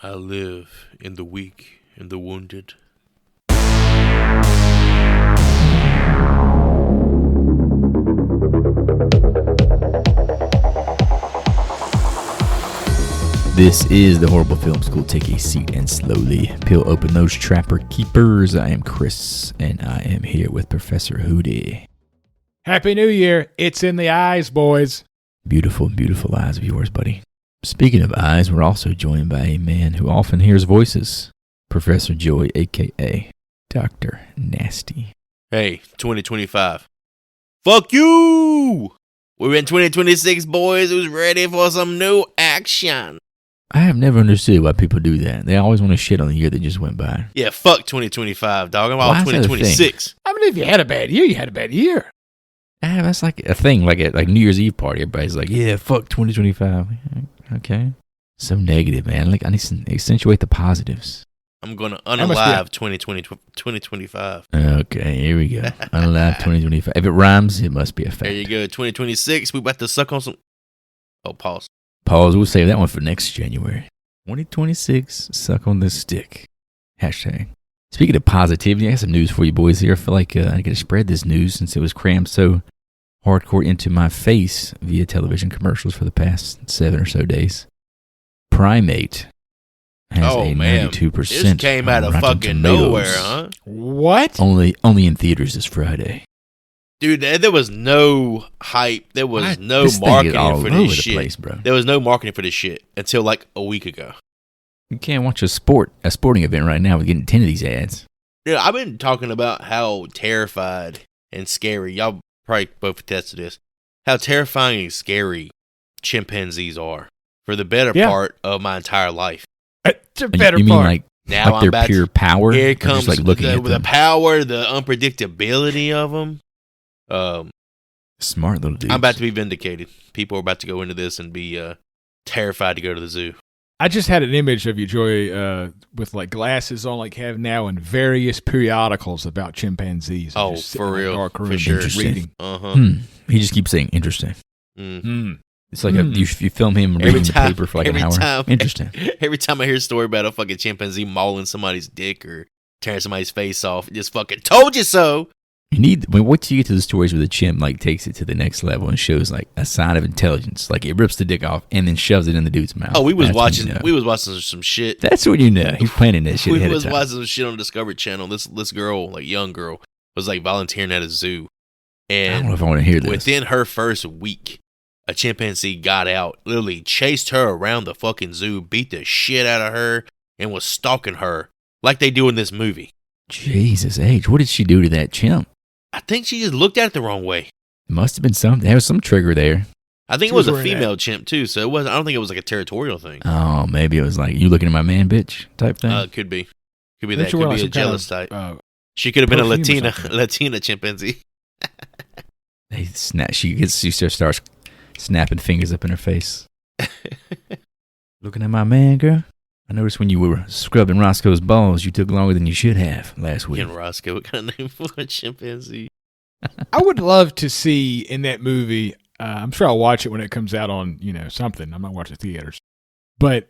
I live in the weak and the wounded. This is the Horrible Film School. Take a seat and slowly peel open those trapper keepers. I am Chris, and I am here with Professor Hootie. Happy New Year. It's in the eyes, boys. Beautiful, beautiful eyes of yours, buddy. Speaking of eyes, we're also joined by a man who often hears voices, Professor Joy, a.k.a. Dr. Nasty. Hey, 2025. Fuck you! We're in 2026, boys. Who's ready for some new action? I have never understood why people do that. They always want to shit on the year that just went by. Yeah, fuck 2025, dog. I'm Why all is that a 2026. I mean, if you had a bad year, you had a bad year. That's like a thing, like a New Year's Eve party. Everybody's like, yeah, fuck 2025. Okay. So negative, man. Like, I need to accentuate the positives. I'm going to unalive 2025. Okay, here we go. Unalive 2025. If it rhymes, it must be a fact. There you go. 2026, we about to suck on some... Oh, pause. Pause. We'll save that one for next January. 2026, suck on this stick. Hashtag. Speaking of positivity, I got some news for you boys here. I feel like I got to spread this news since it was crammed so hardcore into my face via television commercials for the past 7 or so days. Primate has a 92%. This came out of fucking nowhere, huh? What? Only in theaters this Friday. Dude, there was no hype. There was no This thing is marketing all for over this the shit. place, bro. There was no marketing for this shit until like a week ago. You can't watch a sporting event right now with getting 10 of these ads. Dude, I've been talking about how terrified and scary, y'all probably both attest to this, how terrifying and scary chimpanzees are for the better part of my entire life. The better you mean part. like Now their pure power? Here Or comes just like looking at the them? power, the unpredictability of them. Smart little dudes. I'm about to be vindicated. People are about to go into this and be terrified to go to the zoo. I just had an image of you, Joy, with like glasses on like you have now and various periodicals about chimpanzees. Oh, Just for sitting in a real. dark room For sure. Interesting. reading. He just keeps saying interesting. Mm. It's like you film him reading the paper for like an hour. Interesting. Every time I hear a story about a fucking chimpanzee mauling somebody's dick or tearing somebody's face off, it just fucking told you so. Wait till you get to the stories where the chimp like takes it to the next level and shows like a sign of intelligence. Like it rips the dick off and then shoves it in the dude's mouth. Oh, we was That's watching when some shit. That's what you know. He's planning that shit We ahead was of time. watching some shit on Discovery Channel. This girl, like young girl, was like volunteering at a zoo. And I don't know if I want to hear this. within her first week, a chimpanzee got out, literally chased her around the fucking zoo, beat the shit out of her, and was stalking her like they do in this movie. Jesus H. What did she do to that chimp? I think she just looked at it the wrong way. It must have been something. There was some trigger there. I think She it was was a wearing female chimp too, so it wasn't. I don't think it was like a territorial thing. Oh, maybe it was like, you looking at my man, bitch type thing. Could be that. Don't you Could wear, be like, a some kind jealous of, type. She could have been a perfume or something? Latina chimpanzee. She starts snapping fingers up in her face. Looking at my man, girl. I noticed when you were scrubbing Roscoe's balls, you took longer than you should have last week. Ken Roscoe, what kind of name for a chimpanzee? I would love to see in that movie. I'm sure I'll watch it when it comes out on something. I'm not watching theaters, but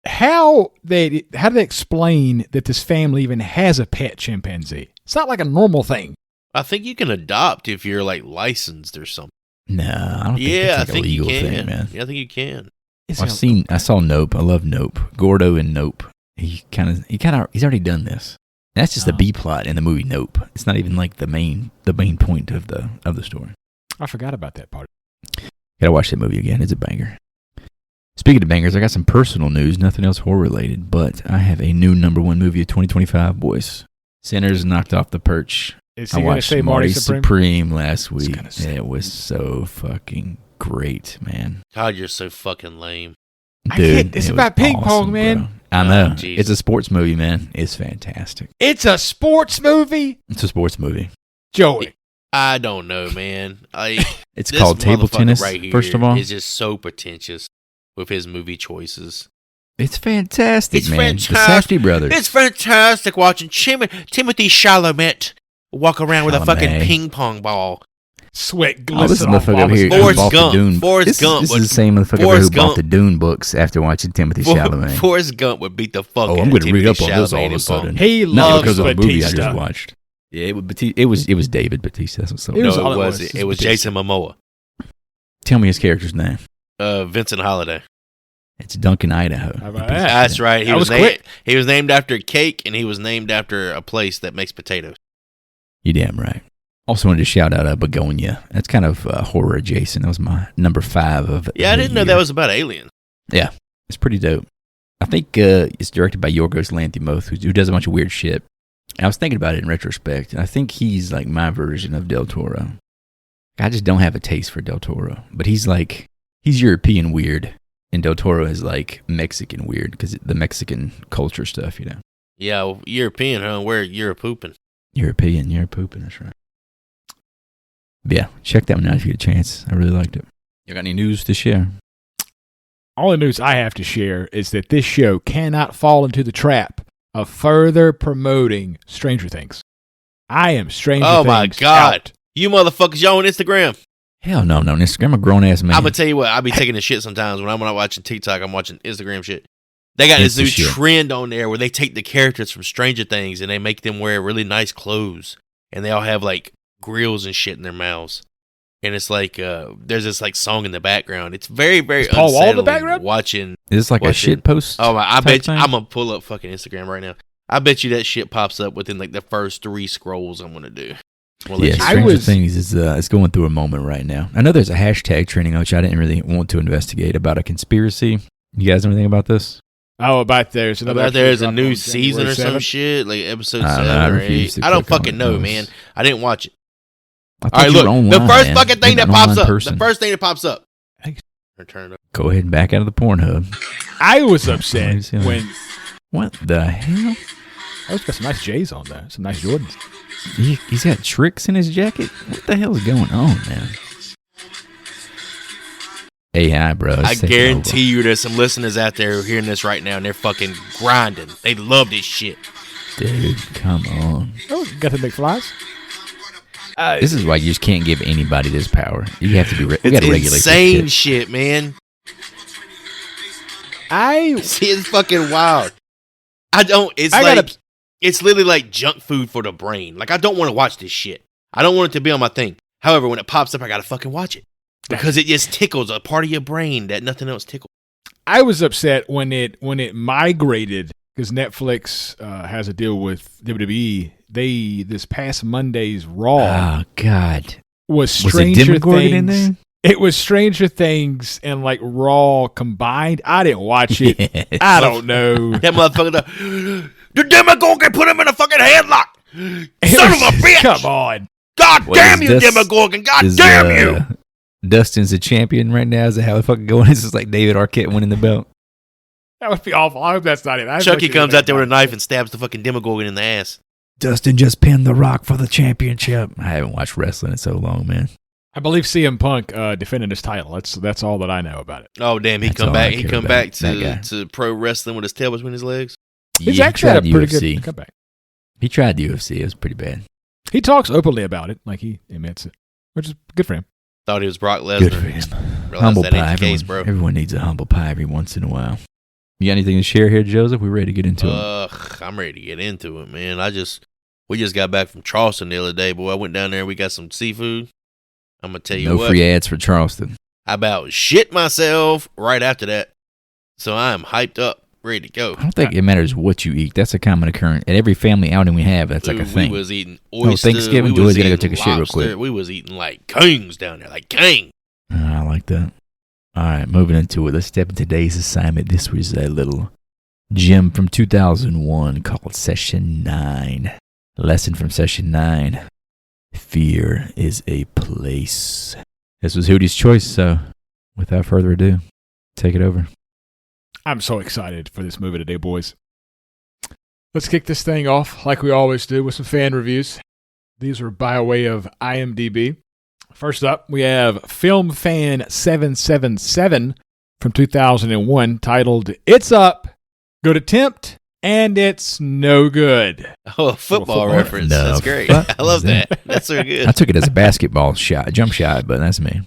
how do they explain that this family even has a pet chimpanzee? It's not like a normal thing. I think you can adopt if you're like licensed or something. No, I don't think Yeah, I that's like think a legal you can. thing, man. Yeah, I think you can. I saw Nope. I love Nope. Gordo and Nope. He's already done this. That's just the B plot in the movie Nope. It's not even like the main point of the story. I forgot about that part. Gotta watch that movie again. It's a banger. Speaking of bangers, I got some personal news, nothing else horror related, but I have a new number one movie of 2025, boys. Sinners knocked off the perch. Is he I going to watched say Marty Marty Supreme last was week. gonna say. It was so fucking great, man. God, you're so fucking lame. Dude, it's it about was ping pong, man. bro. I know. Jesus. It's a sports movie, man. It's fantastic. It's a sports movie, It's a sports movie. Joey. I don't know, man. It's This called table motherfucker tennis, right here first of all. is just so pretentious with his movie choices. It's fantastic, It's man. The fantastic. Safdie brothers. It's fantastic watching Timothy Chalamet walk around with a fucking Chalamet. ping pong ball. Sweat Oh, this is glistening the off motherfucker over Bob's here. face. Forrest Bought the Gump. Dune. Forrest Gump This would- is the same motherfucker Forrest who bought Gump- the Dune books after watching Timothy Chalamet. Forrest Gump would beat the fuck Oh, out I'm of going to read up on Timothy this all Chalamet of a in sudden. Bond. He Not loves because of the movie I Batista. just watched. Yeah, it was David Batista. That's what's up. It was all No, it it was. wasn't. It's It was Batista. Jason Momoa. Tell me his character's name. Vincent Holiday. It's Duncan, Idaho. How about You piece that? of That's shit. right. That was quick. He was named after cake, and he was named after a place that makes potatoes. You damn right. Also wanted to shout out Begonia. That's kind of horror adjacent. That was my number 5 of Yeah, I the didn't know year. that was about aliens. Yeah, it's pretty dope. I think it's directed by Yorgos Lanthimos, who does a bunch of weird shit. And I was thinking about it in retrospect, and I think he's like my version of Del Toro. I just don't have a taste for Del Toro, but he's European weird, and Del Toro is like Mexican weird because the Mexican culture stuff, you know. Yeah, well, European, huh? Where you're pooping. European, you're pooping, that's right. But yeah, check that one out if you get a chance. I really liked it. You got any news to share? All the news I have to share is that this show cannot fall into the trap of further promoting Stranger Things. I am Stranger Things. Oh my God. out. You motherfuckers, y'all on Instagram. Hell no, no. Instagram, I'm a grown ass man. I'm gonna tell you what, I be taking the shit sometimes when I'm not watching TikTok. I'm watching Instagram shit. They got It's this new the shit. trend on there where they take the characters from Stranger Things and they make them wear really nice clothes, and they all have like grills and shit in their mouths. And it's like there's this like song in the background. It's very, very Is Paul Wall in the unsettling background? watching. Is this like a Watch shit it. post? Oh my! I type bet you, thing? I'm gonna pull up fucking Instagram right now. I bet you that shit pops up within like the first 3 scrolls I'm gonna do. We'll let Yeah, you- I Stranger was- Things is going through a moment right now. I know there's a hashtag trending, which I didn't really want to investigate, about a conspiracy. You guys know anything about this? Oh, about there's another. About there's a episode new dropping on season or January some 7th. shit, like episode I don't know, 7 I or refuse 8. to I don't click on fucking it, know, those. man. I didn't watch it. I thought All right, you were look, online, the first man. fucking thing You're that an pops online up. person. The first thing that pops up. Thanks. Or turn it up. Go ahead and back out of the Pornhub. I was upset Yeah. when What the hell? I was got some nice J's on there, some nice Jordans. He's got tricks in his jacket? What the hell is going on, man? AI, bro. I guarantee you there's some listeners out there who are hearing this right now and they're fucking grinding. They love this shit. Dude, come on. Oh, got the McFlies. This is why you just can't give anybody this power. You have to be. We got It's to regulate insane this shit, man. I See, it's fucking wild. It's I like, gotta- it's literally like junk food for the brain. Like, I don't want to watch this shit. I don't want it to be on my thing. However, when it pops up, I gotta fucking watch it. Because it just tickles a part of your brain that nothing else tickles. I was upset when it migrated because Netflix has a deal with WWE. They this past Monday's Raw Oh God. was Was it Stranger Demogorgon in Things. there? It was Stranger Things and like Raw combined. I didn't watch it. Yes. I don't know. That motherfucker, the Demogorgon put him in a fucking headlock. It Son was of a just- bitch. Come on. God What damn is you, this? Demogorgon. God Is, damn you. Dustin's the champion right now. Is that how the fucking going? This is like David Arquette winning the belt. That would be awful. I hope that's not it. I Chucky looked at comes it out there with a like- knife and stabs the fucking Demogorgon in the ass. Dustin just pinned The Rock for the championship. I haven't watched wrestling in so long, man. I believe CM Punk defended his title. That's all that I know about it. Oh damn, he That's come all I back. He care come about, back that guy. to pro wrestling with his tail between his legs. He's Yeah, actually had a he pretty tried good UFC. comeback. He tried the UFC. It was pretty bad. He talks openly about it, like he admits it, which is good for him. Thought he was Brock Good for Lesnar. him. Realized Humble that pie. ain't the case, Everyone, bro. everyone needs a humble pie every once in a while. You got anything to share here, Joseph? We ready to get into it? I'm ready to get into it, man. We just got back from Charleston the other day, boy. I went down there. We got some seafood. I'm gonna tell you No what. free ads for Charleston. I about shit myself right after that. So I am hyped up, ready to go. I don't think it matters what you eat. That's a common occurrence. At every family outing we have, that's like a Dude, thing. We was eating Oh, oyster. Thanksgiving, we Joey's was gotta go eating take a shit real lobster. quick. We was eating like kings down there, like king. I like that. All right, moving into it. Let's step into today's assignment. This was a little gem from 2001 called Session 9. Lesson from Session 9. Fear is a place. This was Hootie's choice, so without further ado, take it over. I'm so excited for this movie today, boys. Let's kick this thing off like we always do with some fan reviews. These are by way of IMDb. First up, we have Film Fan 777 from 2001 titled It's Up. Go to Tempt and it's no good. Oh, a football reference. No, That's great. fuck I love is that? that. That's so good. I took it as a basketball shot, jump shot, but that's me.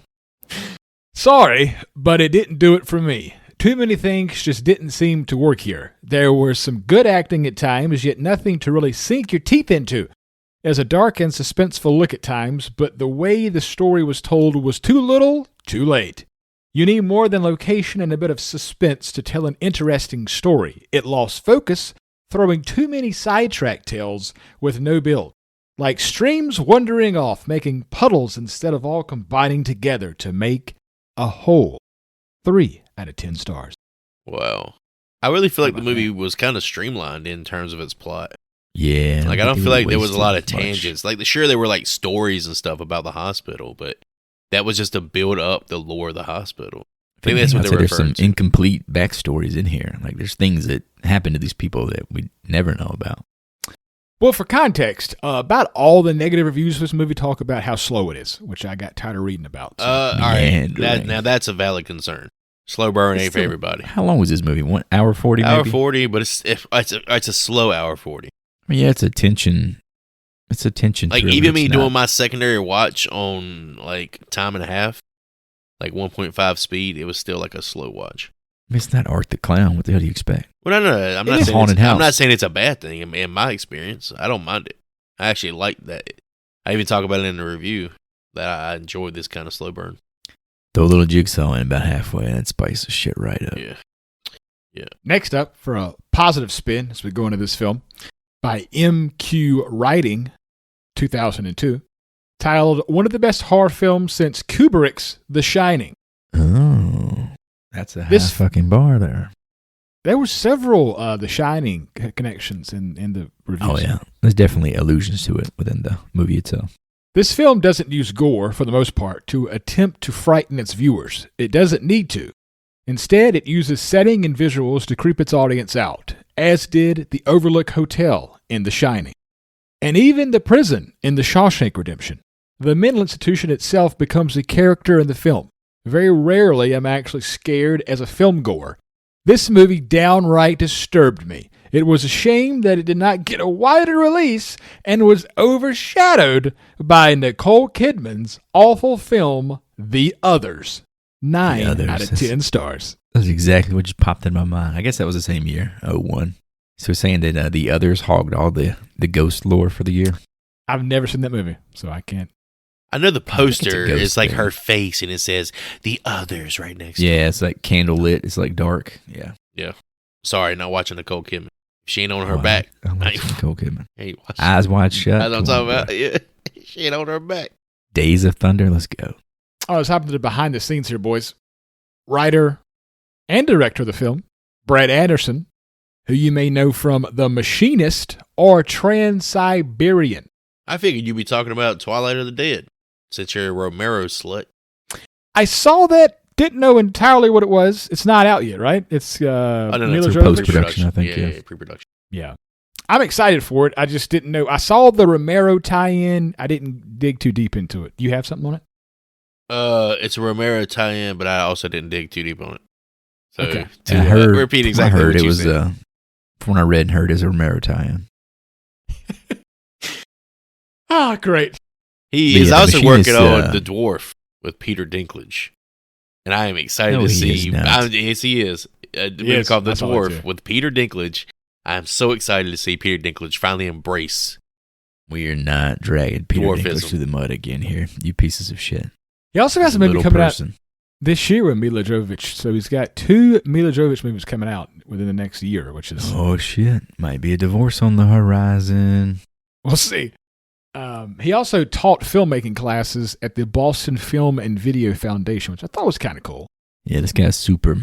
Sorry, but it didn't do it for me. Too many things just didn't seem to work here. There was some good acting at times, yet nothing to really sink your teeth into. As a dark and suspenseful look at times, but the way the story was told was too little, too late. You need more than location and a bit of suspense to tell an interesting story. It lost focus, throwing too many sidetrack tales with no build. Like streams wandering off, making puddles instead of all combining together to make a whole. 3 out of 10 stars. Wow. I really feel like the movie was kind of streamlined in terms of its plot. Yeah. Like, I don't feel like there was a lot of wasted much. tangents. Like, sure, there were, like, stories and stuff about the hospital, but that was just to build up the lore of the hospital. I think that's what they were there's referring some to. incomplete backstories in here. Like, there's things that happen to these people that we never know about. Well, for context, about all the negative reviews for this movie talk about how slow it is, which I got tired of reading about. So. All right. Meandering. Now, that's a valid concern. Slow burn ain't for everybody. How long was this movie? 1 hour 40 maybe? Hour 40, but it's a slow hour 40. I mean, yeah, it's a tension. It's a tension. Like, thriller. even me It's doing not- my secondary watch on, like, time and a half, like 1.5 speed, it was still like a slow watch. I mean, it's not Art the Clown. What the hell do you expect? Well, no. I'm It not is saying haunted I'm house. not saying it's a bad thing. In my experience, I don't mind it. I actually like that. I even talk about it in the review that I enjoyed this kind of slow burn. Throw a little jigsaw in about halfway, and it spices shit right up. Yeah. Next up, for a positive spin as we go into this film, by M.Q. Writing, 2002, titled one of the best horror films since Kubrick's The Shining. Oh, that's a This- high fucking bar there. There were several The Shining connections in the reviews. Oh, yeah. There's definitely allusions to it within the movie itself. This film doesn't use gore, for the most part, to attempt to frighten its viewers. It doesn't need to. Instead, it uses setting and visuals to creep its audience out, as did the Overlook Hotel in The Shining. And even the prison in The Shawshank Redemption. The mental institution itself becomes a character in the film. Very rarely am I actually scared as a film goer. This movie downright disturbed me. It was a shame that it did not get a wider release and was overshadowed by Nicole Kidman's awful film, The Others. 9 The Others. out of 10 stars. That's exactly what just popped in my mind. I guess that was the same year, 01. So saying that the others hogged all the ghost lore for the year. I've never seen that movie, so I can't. I know the I think it's a poster ghost is like thing. her face and it says The Others right next to it. Yeah, it's like candlelit. It's like dark. Yeah. Sorry, not watching Nicole Kidman. If she ain't on her Oh, back. I like Nicole Kidman. Ain't watching. Eyes wide shut. That's what I'm Come on, talking about. bro. Yeah. She ain't on her back. Days of Thunder. Let's go. Oh, what's happening to the behind the scenes here, boys? Writer and director of the film, Brad Anderson, who you may know from The Machinist or Trans-Siberian. I figured you'd be talking about Twilight of the Dead, since you're a Romero slut. I saw that, didn't know entirely what it was. It's not out yet, right? It's no, Mila it's a Jovovich. post-production, I think, Yeah, yeah. pre-production. Yeah. I'm excited for it. I just didn't know. I saw the Romero tie-in. I didn't dig too deep into it. You have something on it? It's a Romero tie-in, but I also didn't dig too deep on it. So, Okay. to I heard, repeat exactly I heard what it you was, said. from what I read and heard, is a Romero tie-in. Ah, great. He But is yeah, The also Machinist, working on The Dwarf with Peter Dinklage. And I am excited No, to he see. is not. Yes, he is. A movie Yes, called The that's all I Dwarf do. with Peter Dinklage. I am so excited to see Peter Dinklage finally embrace. We are not dragging Peter Dwarfism. Dinklage through the mud again here. You pieces of shit. He also has a movie Little coming out person. this year with Mila Jovovich. So he's got 2 Mila Jovovich movies coming out within the next year, which is, Oh, shit. Might be a divorce on the horizon. we'll see. He also taught filmmaking classes at the Boston Film and Video Foundation, which I thought was kind of cool. Yeah, this guy's super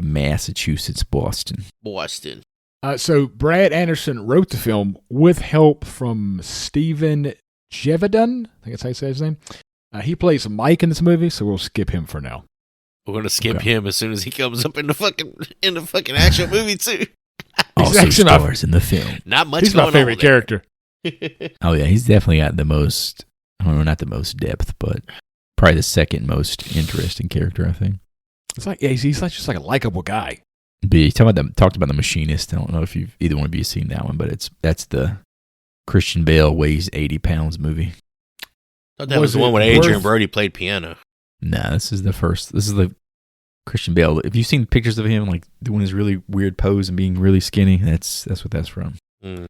Massachusetts, Boston. Boston. So Brad Anderson wrote the film with help from Stephen Gevedon. I think that's how you say his name. He plays Mike in this movie, so we'll skip him for now. We're gonna skip Okay. him as soon as he comes up in the fucking actual movie too. Also actually my- stars in the film. Not much He's going my favorite on there. character. Oh, yeah, he's definitely got the most, I don't know, not the most depth, but probably the second most interesting character, I think. It's like, yeah, he's like just like a likable guy. B. Talked about The Machinist. I don't know if either one of you have seen that one, but that's the Christian Bale weighs 80 pounds movie. I thought that was the one when Adrian Brody played piano. Nah, this is the Christian Bale. If you've seen pictures of him like doing his really weird pose and being really skinny, that's what that's from. Mm.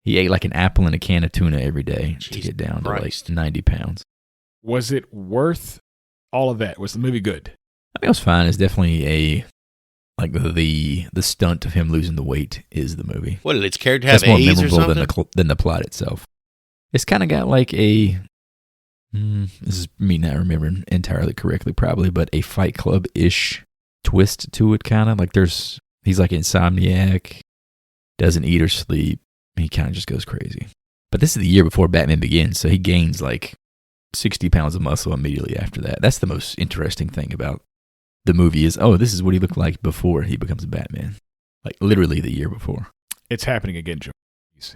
He ate like an apple and a can of tuna every day to get down to like 90 pounds. Was it worth all of that? Was the movie good? I mean, it was fine. It's definitely like the stunt of him losing the weight is the movie. What did its character have? That's more memorable than the plot itself. It's kind of got like a. This is me not remembering entirely correctly, probably, but a Fight Club-ish twist to it, kind of. Like he's like insomniac, doesn't eat or sleep. He kind of just goes crazy. But this is the year before Batman Begins, so he gains like 60 pounds of muscle immediately after that. That's the most interesting thing about the movie is, this is what he looked like before he becomes a Batman. Like literally the year before. It's happening again, Joe.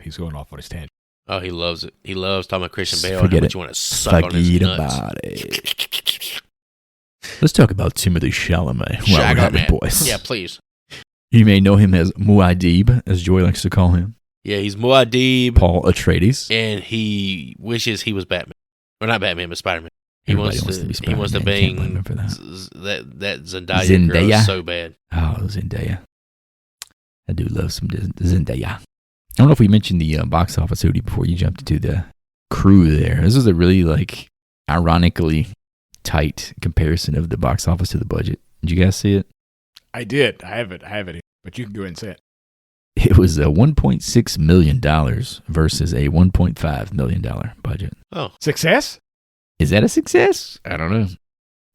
He's going off on his tangent. Oh, he loves it. He loves talking about Christian Bale and how much you want to suck on his nuts. About it. Let's talk about Timothée Chalamet while we're at it, boys. Yeah, please. You may know him as Muad'Dib, as Joy likes to call him. Yeah, he's Muad'Dib. Paul Atreides. And he wishes he was Batman. Or not Batman, but Spider-Man. He wants to be Spider-Man. He wants to bang that Zendaya girl so bad. Oh, Zendaya. I do love some Zendaya. I don't know if we mentioned the box office, Hootie, before you jumped into the crew there. This was a really, ironically tight comparison of the box office to the budget. Did you guys see it? I did. I have it here, but you can go ahead and say it. It was a $1.6 million versus a $1.5 million budget. Oh. Success? Is that a success? I don't know.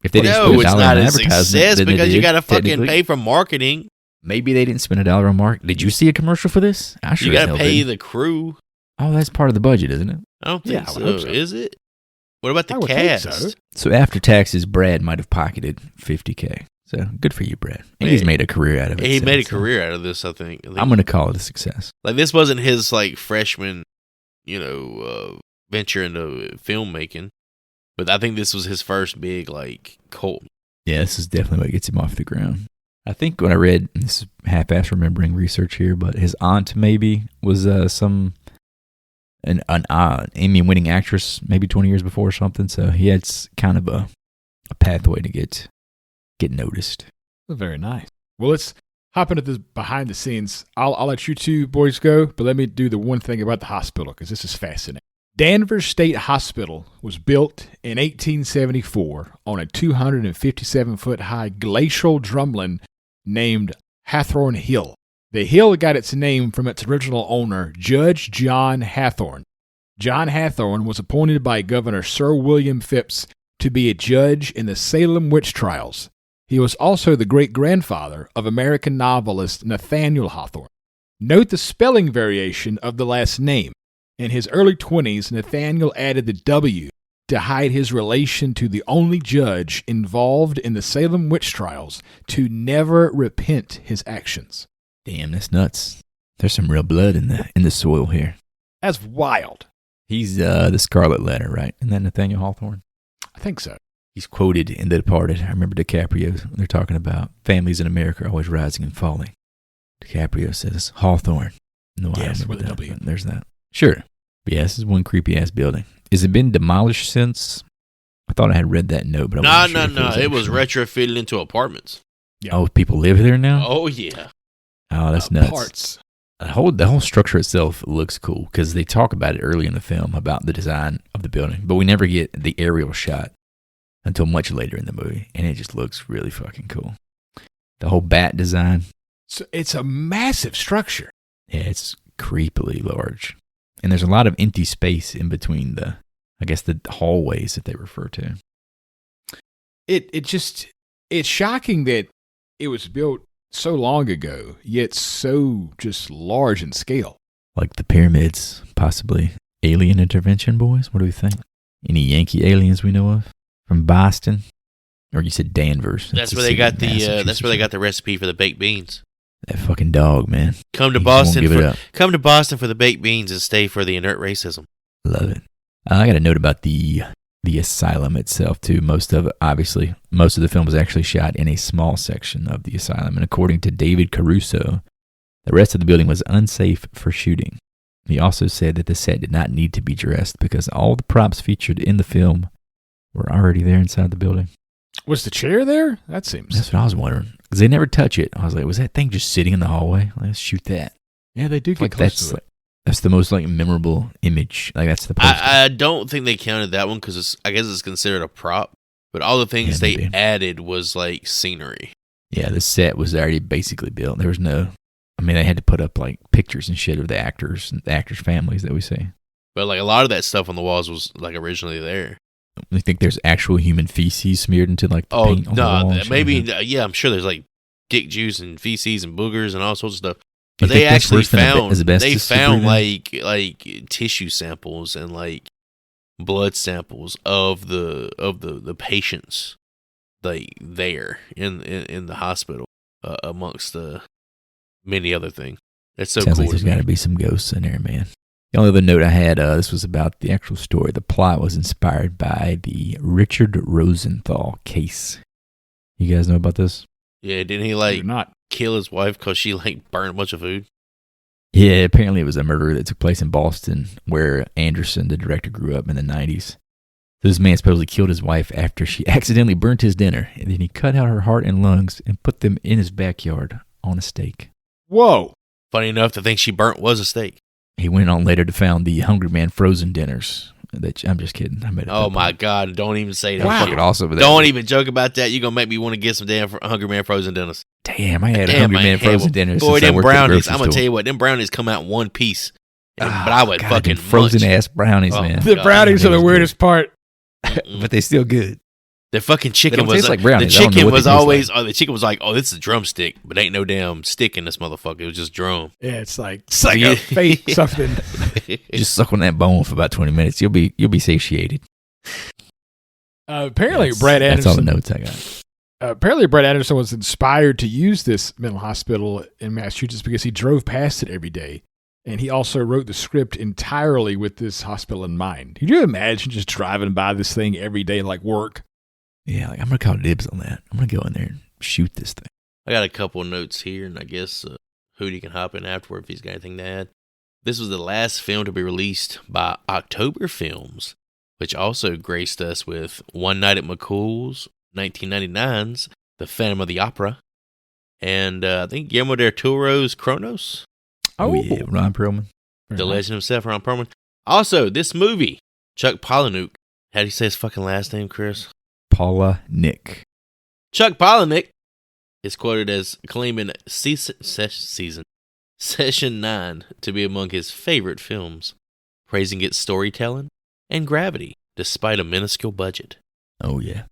If they didn't spend $1 on advertisement, success because you got to fucking pay for marketing. Maybe they didn't spend $1 on marketing. Did you see a commercial for this? I sure you got to pay the crew. Oh, that's part of the budget, isn't it? I don't think so. Is it? What about the cast? So after taxes, Brad might have pocketed $50K. So good for you, Brad. And he's made a career out of it. He made a career out of this, I think. I'm going to call it a success. Like, this wasn't his, freshman, venture into filmmaking. But I think this was his first big, cult. Yeah, this is definitely what gets him off the ground. I think when I read, this is half-ass remembering research here, but his aunt maybe was an Emmy-winning actress maybe 20 years before or something. So he had kind of a pathway to get noticed. Very nice. Well, let's hop into this behind the scenes. I'll let you two boys go, but let me do the one thing about the hospital because this is fascinating. Danvers State Hospital was built in 1874 on a 257-foot-high glacial drumlin named Hathorne Hill. The hill got its name from its original owner, Judge John Hathorne. John Hathorne was appointed by Governor Sir William Phipps to be a judge in the Salem witch trials. He was also the great-grandfather of American novelist Nathaniel Hawthorne. Note the spelling variation of the last name. In his early 20s, Nathaniel added the W to hide his relation to the only judge involved in the Salem witch trials to never repent his actions. Damn, that's nuts. There's some real blood in the soil here. That's wild. He's the Scarlet Letter, right? Isn't that Nathaniel Hawthorne? I think so. He's quoted in The Departed. I remember DiCaprio. They're talking about families in America are always rising and falling. DiCaprio says Hawthorne. No, yes, with a W. There's that. Sure. But yeah, this is one creepy-ass building. Has it been demolished since? I thought I had read that note, but I wasn't sure. No. It was retrofitted into apartments. Yeah. Oh, people live there now? Oh, yeah. Oh, that's nuts. Parts. The whole structure itself looks cool because they talk about it early in the film about the design of the building, but we never get the aerial shot until much later in the movie, and it just looks really fucking cool. The whole bat design. So it's a massive structure. Yeah, it's creepily large. And there's a lot of empty space in between the hallways that they refer to. It's shocking that it was built so long ago, yet so just large in scale. Like the pyramids, possibly alien intervention, boys? What do we think? Any Yankee aliens we know of? From Boston? Or you said Danvers. That's where they got the recipe for the baked beans. That fucking dog, man. Come to Boston for the baked beans and stay for the inert racism. Love it. I got a note about the the asylum itself too. Most of the film was actually shot in a small section of the asylum, and according to David Caruso, the rest of the building was unsafe for shooting. He also said that the set did not need to be dressed because all the props featured in the film were already there inside the building. Was the chair there? That's what I was wondering, because they never touch it. I was like, was that thing just sitting in the hallway? Let's shoot that. Yeah, they do get close to it. That's the most memorable image. That's the poster. I don't think they counted that one because I guess it's considered a prop. But all the things they added was scenery. Yeah, the set was already basically built. There was no. They had to put up pictures and shit of the actors and the actors' families that we see. But a lot of that stuff on the walls was originally there. You think there's actual human feces smeared into the paint on the wall? Maybe yeah. I'm sure there's dick juice and feces and boogers and all sorts of stuff. But they actually found tissue samples and blood samples of the patients there in the hospital amongst the many other things. That's so Sounds cool. Like there's got to be some ghosts in there, man. The only other note I had, this was about the actual story. The plot was inspired by the Richard Rosenthal case. You guys know about this? Yeah, didn't he kill his wife because she burned a bunch of food? Yeah, apparently it was a murder that took place in Boston where Anderson, the director, grew up in the 90s. This man supposedly killed his wife after she accidentally burnt his dinner, and then he cut out her heart and lungs and put them in his backyard on a stake. Whoa. Funny enough, the thing she burnt was a steak. He went on later to found the Hungry Man frozen dinners. I'm just kidding. I made it. Oh my God! Don't even say that. Wow. Fucking awesome. Don't even joke about that. You're gonna make me want to get some damn Hungry Man frozen dinners. Damn, I had Hungry Man frozen dinners. Boy, them brownies! I'm gonna tell you what, them brownies come out in one piece. But I would fucking frozen ass brownies, man. The brownies are the weirdest part, but they still good. The fucking chicken was like brownies. The chicken was always. The chicken was this is a drumstick, but ain't no damn stick in this motherfucker. It was just drum. Yeah, it's like a fake something. Just suck on that bone for about 20 minutes. You'll be satiated. Apparently, Brad Anderson. That's all the notes I got. Apparently, Brad Anderson was inspired to use this mental hospital in Massachusetts because he drove past it every day. And he also wrote the script entirely with this hospital in mind. Could you imagine just driving by this thing every day like work? Yeah, I'm going to call dibs on that. I'm going to go in there and shoot this thing. I got a couple of notes here, and I guess Hootie can hop in afterward if he's got anything to add. This was the last film to be released by October Films, which also graced us with One Night at McCool's, 1999's The Phantom of the Opera, and I think Guillermo del Toro's Kronos. Oh, yeah, Ron Perlman. The legend himself, Ron Perlman. Also, this movie, Chuck Palahniuk. How do you say his fucking last name, Chris? Palahniuk. Chuck Palahniuk is quoted as claiming Session 9 to be among his favorite films, praising its storytelling and gravity despite a minuscule budget. Oh yeah,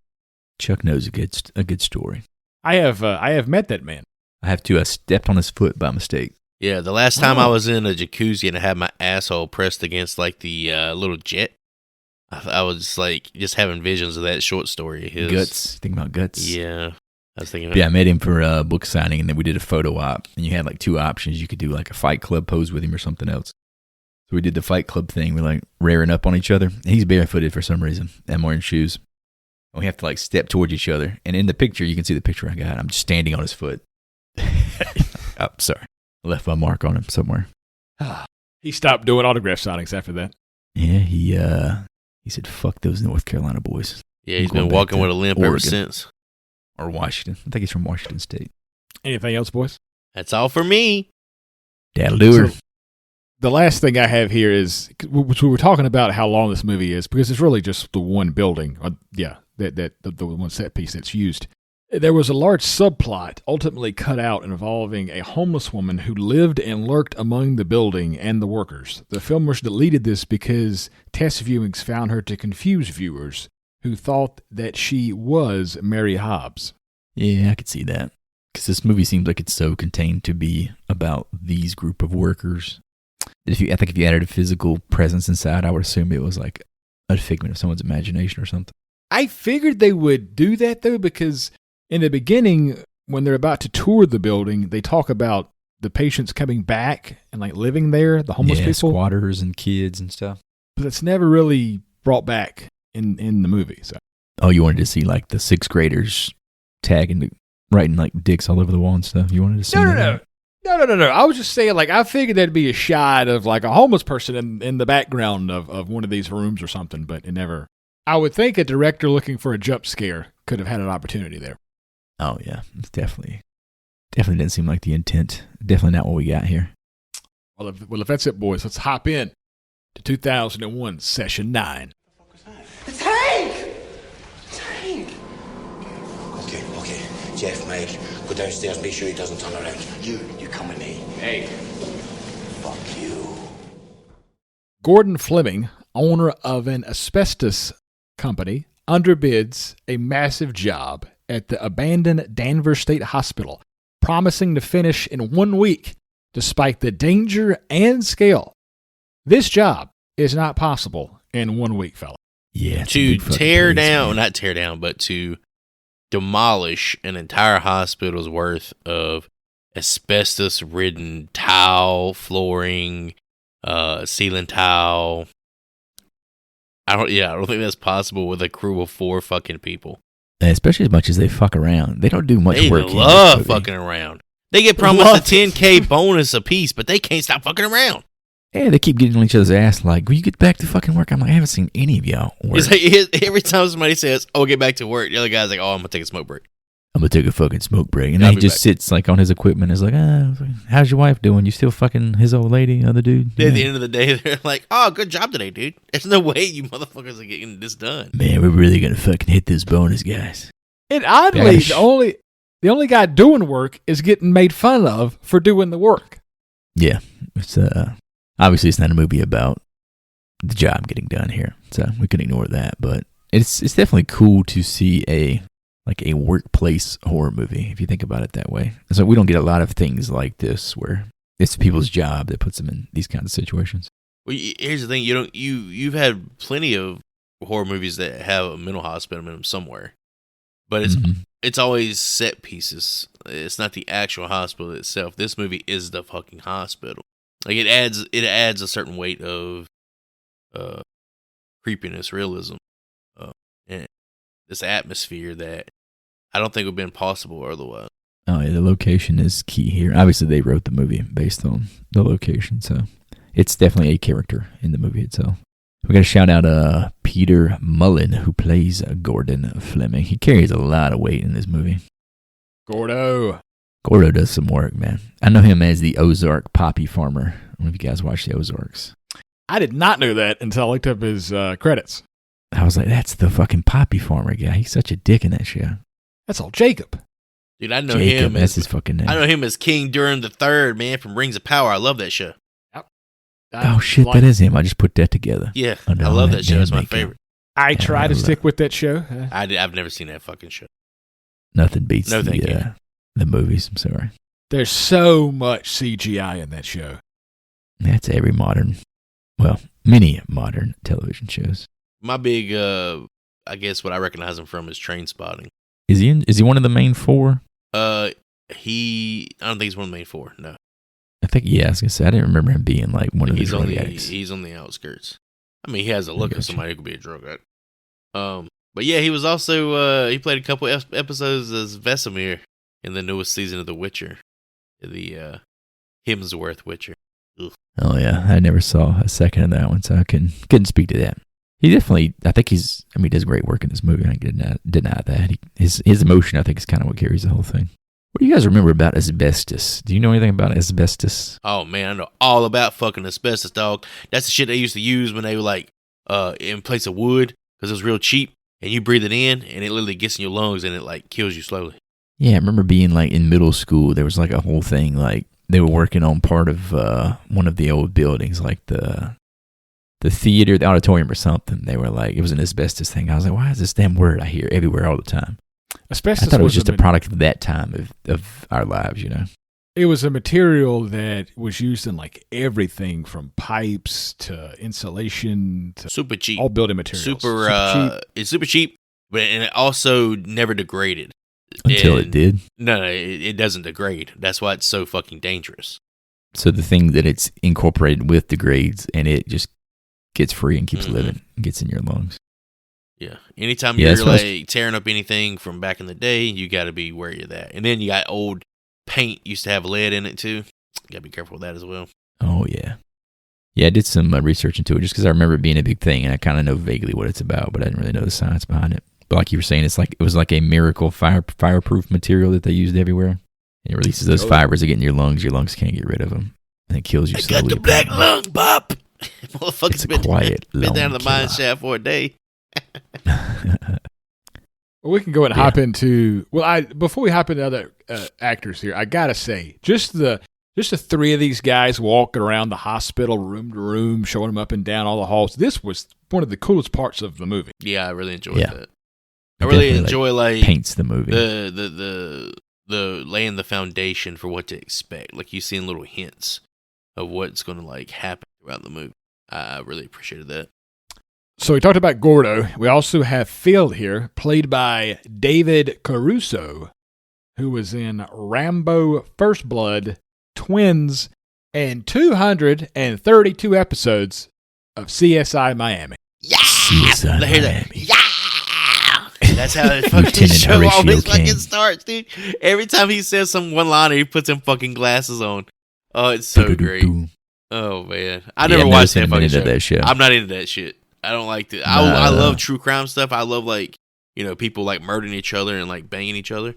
Chuck knows a good story. I have met that man. I have too. I stepped on his foot by mistake. Yeah, the last time I was in a jacuzzi and I had my asshole pressed against the little jet, I was just having visions of that short story of his. Guts. Think about Guts. Yeah. I was thinking. Yeah, I met him for a book signing, and then we did a photo op. And you had two options. You could do a Fight Club pose with him or something else. So we did the Fight Club thing. We're rearing up on each other. And he's barefooted for some reason. I'm wearing shoes. And we have to step towards each other. And in the picture, you can see the picture I got. I'm just standing on his foot. Oh, sorry. I left my mark on him somewhere. He stopped doing autograph signings after that. Yeah, he said, "Fuck those North Carolina boys." Yeah, he's been walking with a limp ever since. Or Washington. I think he's from Washington State. Anything else, boys? That's all for me. That'll do her. So, the last thing I have here is, which we were talking about how long this movie is, because it's really just the one building. The one set piece that's used. There was a large subplot ultimately cut out involving a homeless woman who lived and lurked among the building and the workers. The filmers deleted this because test viewings found her to confuse viewers who thought that she was Mary Hobbs. Yeah, I could see that. Because this movie seems like it's so contained to be about these group of workers. I think if you added a physical presence inside, I would assume it was a figment of someone's imagination or something. I figured they would do that, though, because in the beginning, when they're about to tour the building, they talk about the patients coming back and living there, the homeless people. Squatters and kids and stuff. But it's never really brought back in the movie. So. Oh, you wanted to see like the 6th graders writing like dicks all over the wall and stuff. You wanted to see No. I was just saying, like, I figured there'd be a shot of like a homeless person in the background of one of these rooms or something, but it never. I would think a director looking for a jump scare could have had an opportunity there. Oh yeah, it's definitely didn't seem like the intent. Definitely not what we got here. Well, if that's it, boys, let's hop in to 2001 Session 9. The tank! The tank! Okay. Jeff, Mike, go downstairs and make sure he doesn't turn around. You come with me. Hey. Fuck you. Gordon Fleming, owner of an asbestos company, underbids a massive job at the abandoned Danvers State Hospital, promising to finish in 1 week, despite the danger and scale. This job is not possible in 1 week, fella. Yeah. To not tear down, but to demolish an entire hospital's worth of asbestos-ridden tile, flooring, ceiling tile. I don't think that's possible with a crew of 4 fucking people. Especially as much as they fuck around. They don't do much work. They love fucking around. They get promised a $10K bonus a piece, but they can't stop fucking around. Yeah, they keep getting on each other's ass like, will you get back to fucking work? I'm like, I haven't seen any of y'all work. It's like, every time somebody says, oh, get back to work, the other guy's like, oh, I'm going to take a smoke break. I'm going to take a fucking smoke break. And then he just sits like on his equipment and is like, how's your wife doing? You still fucking his old lady, other dude? Yeah. At the end of the day, they're like, oh, good job today, dude. There's no way you motherfuckers are getting this done. Man, we're really going to fucking hit this bonus, guys. And oddly, the only guy doing work is getting made fun of for doing the work. Yeah. It's obviously it's not a movie about the job getting done here, so we can ignore that. But it's definitely cool to see a workplace horror movie if you think about it that way. So we don't get a lot of things like this where it's people's job that puts them in these kinds of situations. Well, here's the thing: you've had plenty of horror movies that have a mental hospital in them somewhere, but it's always set pieces. It's not the actual hospital itself. This movie is the fucking hospital. Like it adds a certain weight of creepiness, realism, and this atmosphere that I don't think would have been possible otherwise. Oh yeah, the location is key here. Obviously, they wrote the movie based on the location, so it's definitely a character in the movie itself. We got to shout out Peter Mullan, who plays Gordon Fleming. He carries a lot of weight in this movie. Gordo does some work, man. I know him as the Ozark poppy farmer. I don't know if you guys watch the Ozarks. I did not know that until I looked up his credits. I was like, that's the fucking poppy farmer guy. He's such a dick in that show. That's all Jacob. Dude, I know Jacob, him. That's his fucking name. I know him as King Durham III, man, from Rings of Power. I love that show. Yep. Oh, shit, that is him. I just put that together. Yeah, I love that show. It's my favorite. I try to stick with that show. I've never seen that fucking show. Nothing beats the movies. I'm sorry. There's so much CGI in that show. That's every many modern television shows. My big, I guess what I recognize him from is Trainspotting. Is he one of the main 4? I don't think he's one of the main 4, no. I think, I was going to say, I didn't remember him being like one of the addicts. He's on the outskirts. I mean, he has a look of somebody who could be a drug addict. But yeah, he was also, he played a couple episodes as Vesemir in the newest season of The Witcher. The Hemsworth Witcher. Ugh. Oh yeah, I never saw a second of that one, so I couldn't speak to that. He definitely, I think he does great work in this movie. I can deny that. His emotion, I think, is kind of what carries the whole thing. What do you guys remember about asbestos? Do you know anything about asbestos? Oh man, I know all about fucking asbestos, dog. That's the shit they used to use when they were like, in place of wood, because it was real cheap, and you breathe it in, and it literally gets in your lungs, and it like kills you slowly. Yeah, I remember being like in middle school, there was like a whole thing, like they were working on part of one of the old buildings, like the theater, the auditorium or something. They were like, it was an asbestos thing. I was like, why is this damn word I hear everywhere all the time? Asbestos I thought it was just a product of that time of our lives, you know? It was a material that was used in like everything from pipes to insulation to super cheap, all building materials. Super cheap. It's super cheap, and it also never degraded. Until it did. No, it doesn't degrade. That's why it's so fucking dangerous. So the thing that it's incorporated with degrades, and it just gets free and keeps living, and gets in your lungs. Yeah. Anytime Yeah, you're that's what like tearing up anything from back in the day, you got to be wary of that. And then you got old paint used to have lead in it too. Got to be careful with that as well. Oh, yeah. Yeah, I did some research into it just because I remember it being a big thing, and I kind of know vaguely what it's about, but I didn't really know the science behind it. But like you were saying, it was like a miracle fireproof material that they used everywhere. And it releases those fibers that get in your lungs. Your lungs can't get rid of them, and it kills you slowly. I got the black lung, Pop. Motherfucker's It's a quiet, been down long the mine killer. shaft for a day. Well, we can go and hop into. Well, before we hop into other actors here, I gotta say, just the three of these guys walking around the hospital room to room, showing them up and down all the halls. This was one of the coolest parts of the movie. Yeah, I really enjoyed that. I It really definitely, enjoy like paints the movie. the laying the foundation for what to expect. Like you seeing little hints of what's going to like happen throughout the movie. I really appreciated that. So we talked about Gordo. We also have Phil here, played by David Caruso, who was in Rambo: First Blood, Twins, and 232 episodes of CSI Miami. Yeah, CSI I hear that. Miami. Yeah, that's how the fucking Lieutenant show Horatio always King. fucking starts, dude. Every time he says some one liner, he puts them fucking glasses on. Oh, it's so great. Oh man, I never I've watched never that seen a fucking minute of that show. I'm not into that shit. I don't like it. I love true crime stuff. I love like people like murdering each other and like banging each other.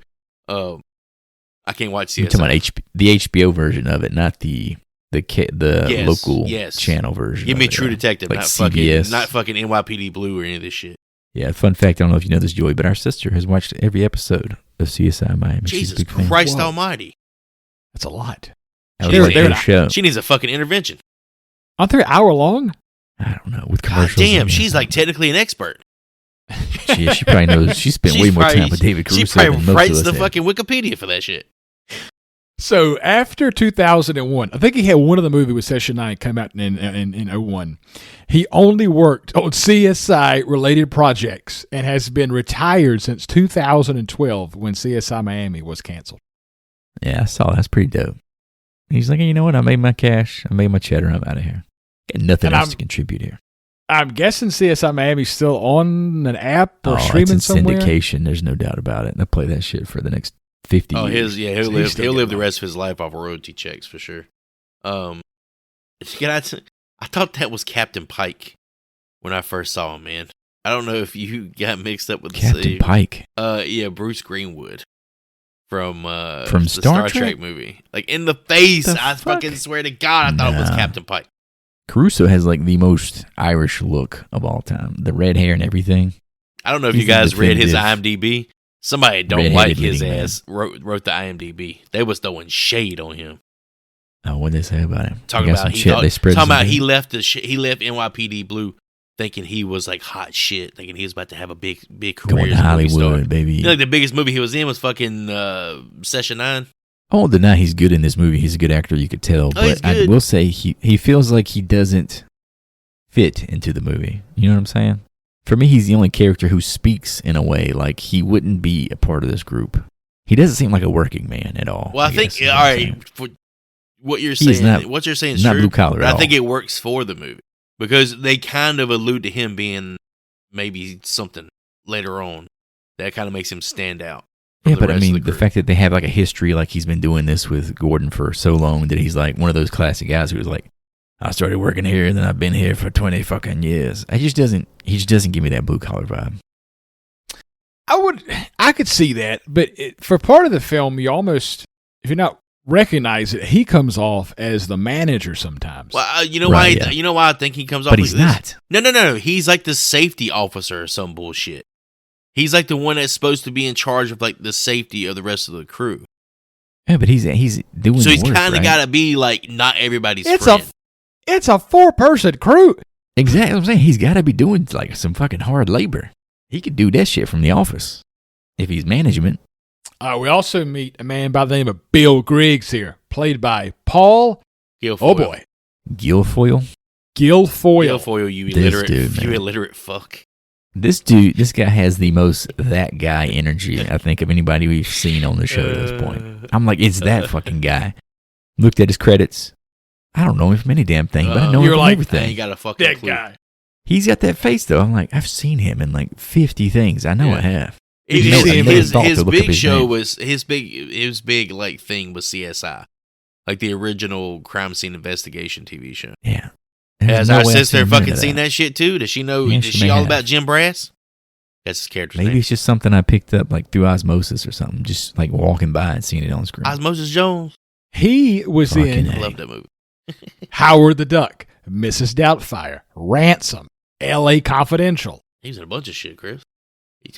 I can't watch You're CSI. talking about the HBO version of it, not the local channel version. Give me of it, True Detective, like not CBS. fucking NYPD Blue or any of this shit. Yeah, fun fact, I don't know if you know this, Joey, but our sister has watched every episode of CSI Miami. She's a Jesus big fan. Christ Whoa. Almighty! That's a lot. That was They're- like they're her not- show. She needs a fucking intervention. Aren't they an hour long? I don't know, with God commercials. damn, and she's like technically an expert. she probably knows. She spent way more time with David She Caruso probably than most writes of the us have. fucking Wikipedia for that shit. So after 2001, I think he had one of the movie with Session 9 come out in 01. He only worked on CSI-related projects and has been retired since 2012 when CSI Miami was canceled. Yeah, I saw that. That's pretty dope. He's like, you know what? I made my cash. I made my cheddar. I'm out of here. Got nothing And else to contribute here. I'm guessing CSI Miami's still on an app or It's streaming in somewhere. syndication. There's no doubt about it. They'll play that shit for the next 50 Oh, years. he'll So he's live. still He'll live getting the on. rest of his life off of royalty checks for sure. I thought that was Captain Pike when I first saw him. Man, I don't know if you got mixed up with Captain Pike. Yeah, Bruce Greenwood from From the Star Trek Trek? movie. Like in the face, The I fuck? fucking swear to God, I thought it was Nah. Captain Pike. Caruso has like the most Irish look of all time. The red hair and everything. I don't know if He's you guys the read his definitive IMDb. Somebody don't redheaded like his leading man. ass wrote the IMDb. They was throwing shade on him. Oh, what did they say about him? Talking They got about some shit they spread talking some about he hate? left he left NYPD Blue thinking he was like hot shit, thinking he was about to have a big career Going to as a movie star. Hollywood, baby. You know, like the biggest movie he was in was fucking Session 9. I won't deny he's good in this movie. He's a good actor, you could tell. Oh, he's But I good. will say he feels like he doesn't fit into the movie. You know what I'm saying? For me, he's the only character who speaks in a way like he wouldn't be a part of this group. He doesn't seem like a working man at all. Well, I think guess, is all what I'm right, saying. for what you're He's saying, not- what you're saying is not true. blue collar but at I think all. it works for the movie because they kind of allude to him being maybe something later on that kind of makes him stand out. from Yeah, the but I rest of mean, the crew. fact that they have like a history, like he's been doing this with Gordon for so long that he's like one of those classic guys who was like, I started working here and then I've been here for 20 fucking years. He just doesn't give me that blue collar vibe. I could see that, but for part of the film, you almost, if you're not recognize it, he comes off as the manager sometimes. Well, you know Right, why? yeah. You know why I think he comes off. But like he's this? not. No. He's like the safety officer or some bullshit. He's like the one that's supposed to be in charge of like the safety of the rest of the crew. Yeah, but he's doing So the he's work, kind of right? got to be like not everybody's It's friend. It's a 4-person crew. Exactly what I'm saying. He's got to be doing like some fucking hard labor. He could do that shit from the office if he's management. We also meet a man by the name of Bill Griggs here, played by Paul. Guilfoyle. Oh boy, Guilfoyle. Guilfoyle. Guilfoyle, you This illiterate, dude, you man. illiterate fuck. This guy has the most that guy energy, I think, of anybody we've seen on the show to this point. I'm like, it's that fucking guy. Looked at his credits. I don't know him from any damn thing, but I know him You're from like, I everything. ain't got a fucking That clue. guy. He's got that face though. I'm like, I've seen him in like 50 things. I know I have. His big show was his big like thing was CSI, like the original crime scene investigation TV show. Yeah. Has our sister fucking seen that shit too? Does she know? Is she all about Jim Brass? That's his character's name. Maybe it's just something I picked up like through osmosis or something, just like walking by and seeing it on screen. Osmosis Jones. He was in. I love that movie. Howard the Duck, Mrs. Doubtfire, Ransom, L.A. Confidential. He was in a bunch of shit, Chris.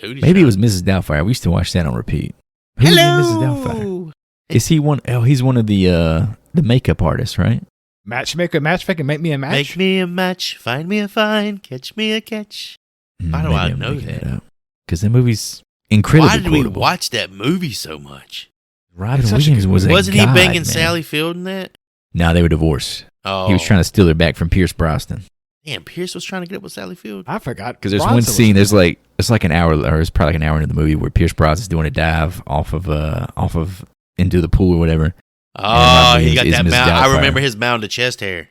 Maybe it was Mrs. Doubtfire. We used to watch that on repeat. Who's Mrs. Doubtfire? Is he one? Oh, he's one of the makeup artists, right? Matchmaker, make me a match. Make me a match, find me a find, catch me a catch. Why do I know that? Because the movie's incredibly Why did quotable. we watch that movie so much? Robin Williams wasn't he banging Sally Field in that? No, they were divorced. Oh. He was trying to steal her back from Pierce Brosnan. Damn, Pierce was trying to get up with Sally Field. I forgot. Because there's one scene, it's like an hour, or it's probably like an hour into the movie where Pierce Brosnan's doing a dive off of into the pool or whatever. Oh, he got that mound. I remember his mound of chest hair.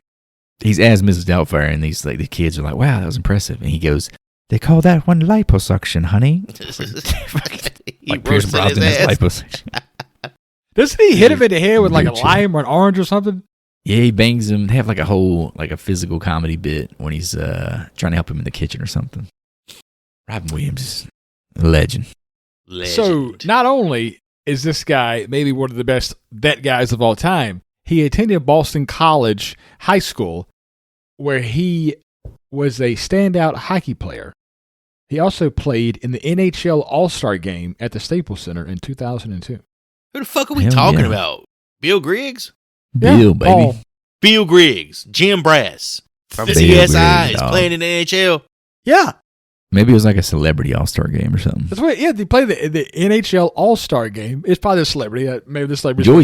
He's as Mrs. Doubtfire, and these like the kids are like, "Wow, that was impressive." And he goes, "They call that one liposuction, honey." Like Pierce Brosnan has liposuction. Doesn't he hit him in the head with like a lime or an orange or something? Yeah, he bangs him. They have like a whole a physical comedy bit when he's trying to help him in the kitchen or something. Robin Williams is a legend. So not only is this guy maybe one of the best that guys of all time, he attended Boston College High School, where he was a standout hockey player. He also played in the NHL All-Star Game at the Staples Center in 2002. Who the fuck are we talking about? Bill Griggs? Bill, baby. Paul. Bill Griggs, Jim Brass from Bill CSI Griggs, is playing in the NHL. Yeah. Maybe it was like a celebrity all-star game or something. That's what. Yeah, they played the NHL All-Star Game. It's probably the celebrity. Maybe the celebrity. Joey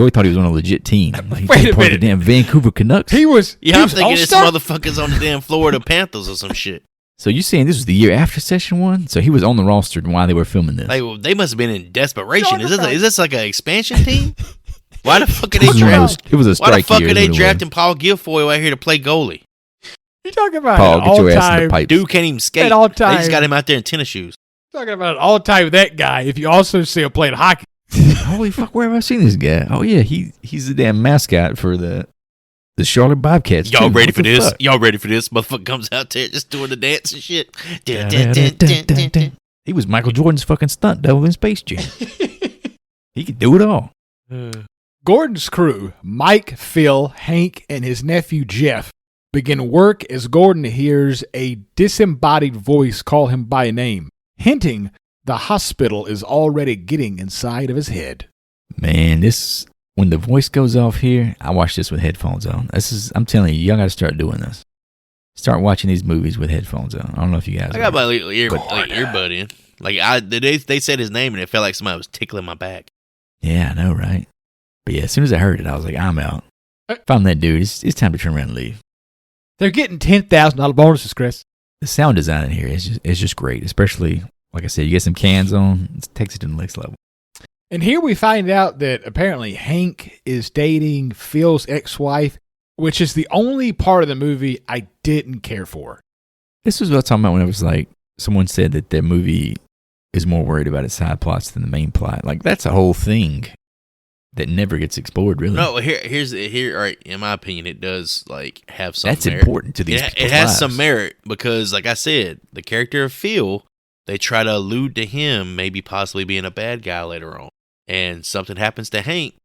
thought he was on a legit team. Like, Wait a part of the damn Vancouver Canucks. He was. Yeah, he I'm was thinking this All-Star? motherfucker's on the damn Florida Panthers or some shit. So you saying this was the year after Session 1? So he was on the roster while they were filming this. Like, they must have been in desperation. Is this like an expansion team? Why the fuck are they drafting? It was a strike Why the fuck year, are they is what it drafting Paul Guilfoyle out here to play goalie? You talking about Paul, an get your ass in the all-time? pipe. Dude can't even skate. At all They time. just got him out there in tennis shoes. Talking about an all-time that guy. If you also see him playing hockey, Holy fuck, where have I seen this guy? Oh yeah, he's the damn mascot for the Charlotte Bobcats. Y'all too. ready What for the this? fuck? Y'all ready for this? Motherfucker comes out there just doing the dance and shit. He was Michael Jordan's fucking stunt double in Space Jam. He could do it all. Gordon's crew, Mike, Phil, Hank, and his nephew Jeff, begin work as Gordon hears a disembodied voice call him by name, hinting the hospital is already getting inside of his head. Man, when the voice goes off here, I watch this with headphones on. I'm telling you, y'all got to start doing this. Start watching these movies with headphones on. I don't know if you guys. I got my earbud in. Like they said his name and it felt like somebody was tickling my back. Yeah, I know, right? But yeah, as soon as I heard it, I was like, I'm out. If I'm that dude, it's time to turn around and leave. They're getting $10,000 bonuses, Chris. The sound design in here is just great, especially, like I said, you get some cans on, it takes it to the next level. And here we find out that apparently Hank is dating Phil's ex-wife, which is the only part of the movie I didn't care for. This was what I was talking about when it was like, someone said that their movie is more worried about its side plots than the main plot. Like, that's a whole thing that never gets explored, really. No, here. All right, in my opinion, it does like have some. That's merit. important to these. It has some merit because, like I said, the character of Phil, they try to allude to him maybe possibly being a bad guy later on, and something happens to Hank,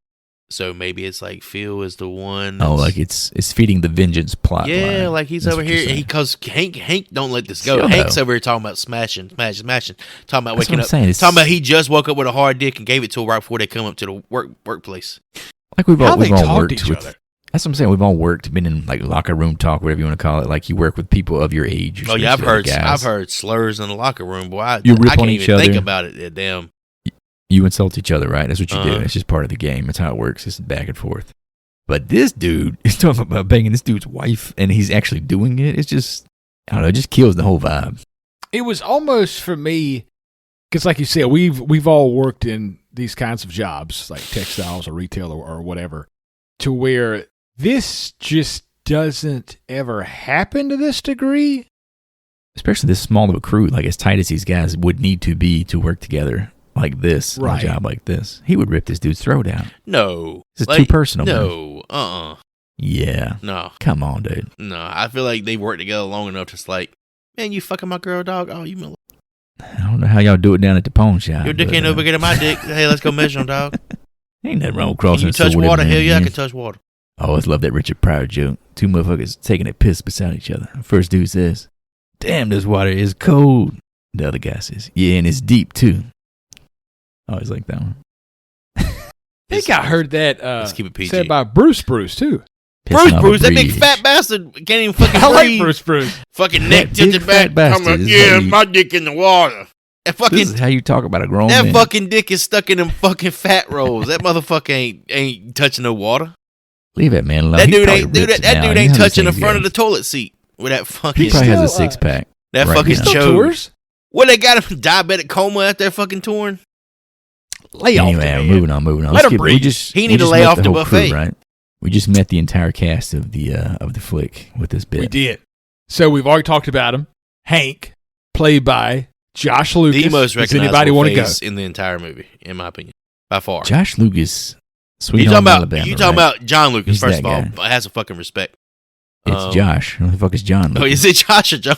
so maybe it's like Phil is the one. Oh, like it's feeding the vengeance plot. Yeah, line. like he's That's over what you're here saying. because Hank don't let this go. Sure. Hank's over here talking about smashing, talking about That's waking what I'm up, saying. talking about he just woke up with a hard dick and gave it to her right before they come up to the workplace. Like we've all talk worked to each with. other. That's what I'm saying. We've all worked, been in like locker room talk, whatever you want to call it. Like you work with people of your age. Oh yeah, I've guys. heard slurs in the locker room, boy. I You rip can't on even each other. think about it. Damn. You insult each other, right? That's what you do. Uh-huh. It's just part of the game. That's how it works. It's back and forth. But this dude is talking about banging this dude's wife, and he's actually doing it. It's just, I don't know, it just kills the whole vibe. It was almost for me, because like you said, we've all worked in these kinds of jobs, like textiles or retail or whatever, to where this just doesn't ever happen to this degree. especially this small of a crew, like as tight as these guys would need to be to work together like this, on a job like this, he would rip this dude's throat out. No. This is too personal, No. man. Yeah. No. Come on, dude. No. I feel like they worked together long enough to like, man, you fucking my girl, dog. Oh, you I don't know how y'all do it down at the pawn shop. your dick ain't no bigger than my dick. Hey, let's go measure him, dog. Ain't nothing wrong with Can crossing you the touch sword water? every Hell now yeah, I and can then. touch water. I always love that Richard Pryor joke. Two motherfuckers taking a piss beside each other. First dude says, "Damn, this water is cold." The other guy says, "Yeah, and it's deep too." I always like that one. I think I heard that Let's keep it PG. said by Bruce too. Pissing off a Bruce, that big bridge. fat bastard can't even fucking I like breathe. Bruce. Fucking neck That tilted big fat back. I'm bastard like, is yeah, how you- my dick in the water. That This is fucking how you talk about a grown that man. fucking dick is stuck in them fucking fat rolls. That motherfucker ain't touching no water. Leave that man alone. That He dude probably ain't dude, rips that now. dude You know ain't how these touching the things front go. of the toilet seat with that fucking He probably has a Still, 6-pack. that right fucking now. Still chode. tours. What, they got him diabetic coma out there fucking touring? Lay off the Anyway, man. moving on. Let Let's him keep it. breathe. He we need to just lay met off the whole crew, buffet. right? We just met the entire cast of the flick with this bit. We did. So we've already talked about him. Hank, played by Josh Lucas. The most Does anybody recognizable want to go? face in the entire movie, in my opinion, by far. Josh Lucas, Sweet You Home talking about Alabama. you talking right? about John Lucas? He's First of that all, guy. but has some fucking respect. It's Josh. Who the fuck is John Lucas? Oh, is it Josh or John?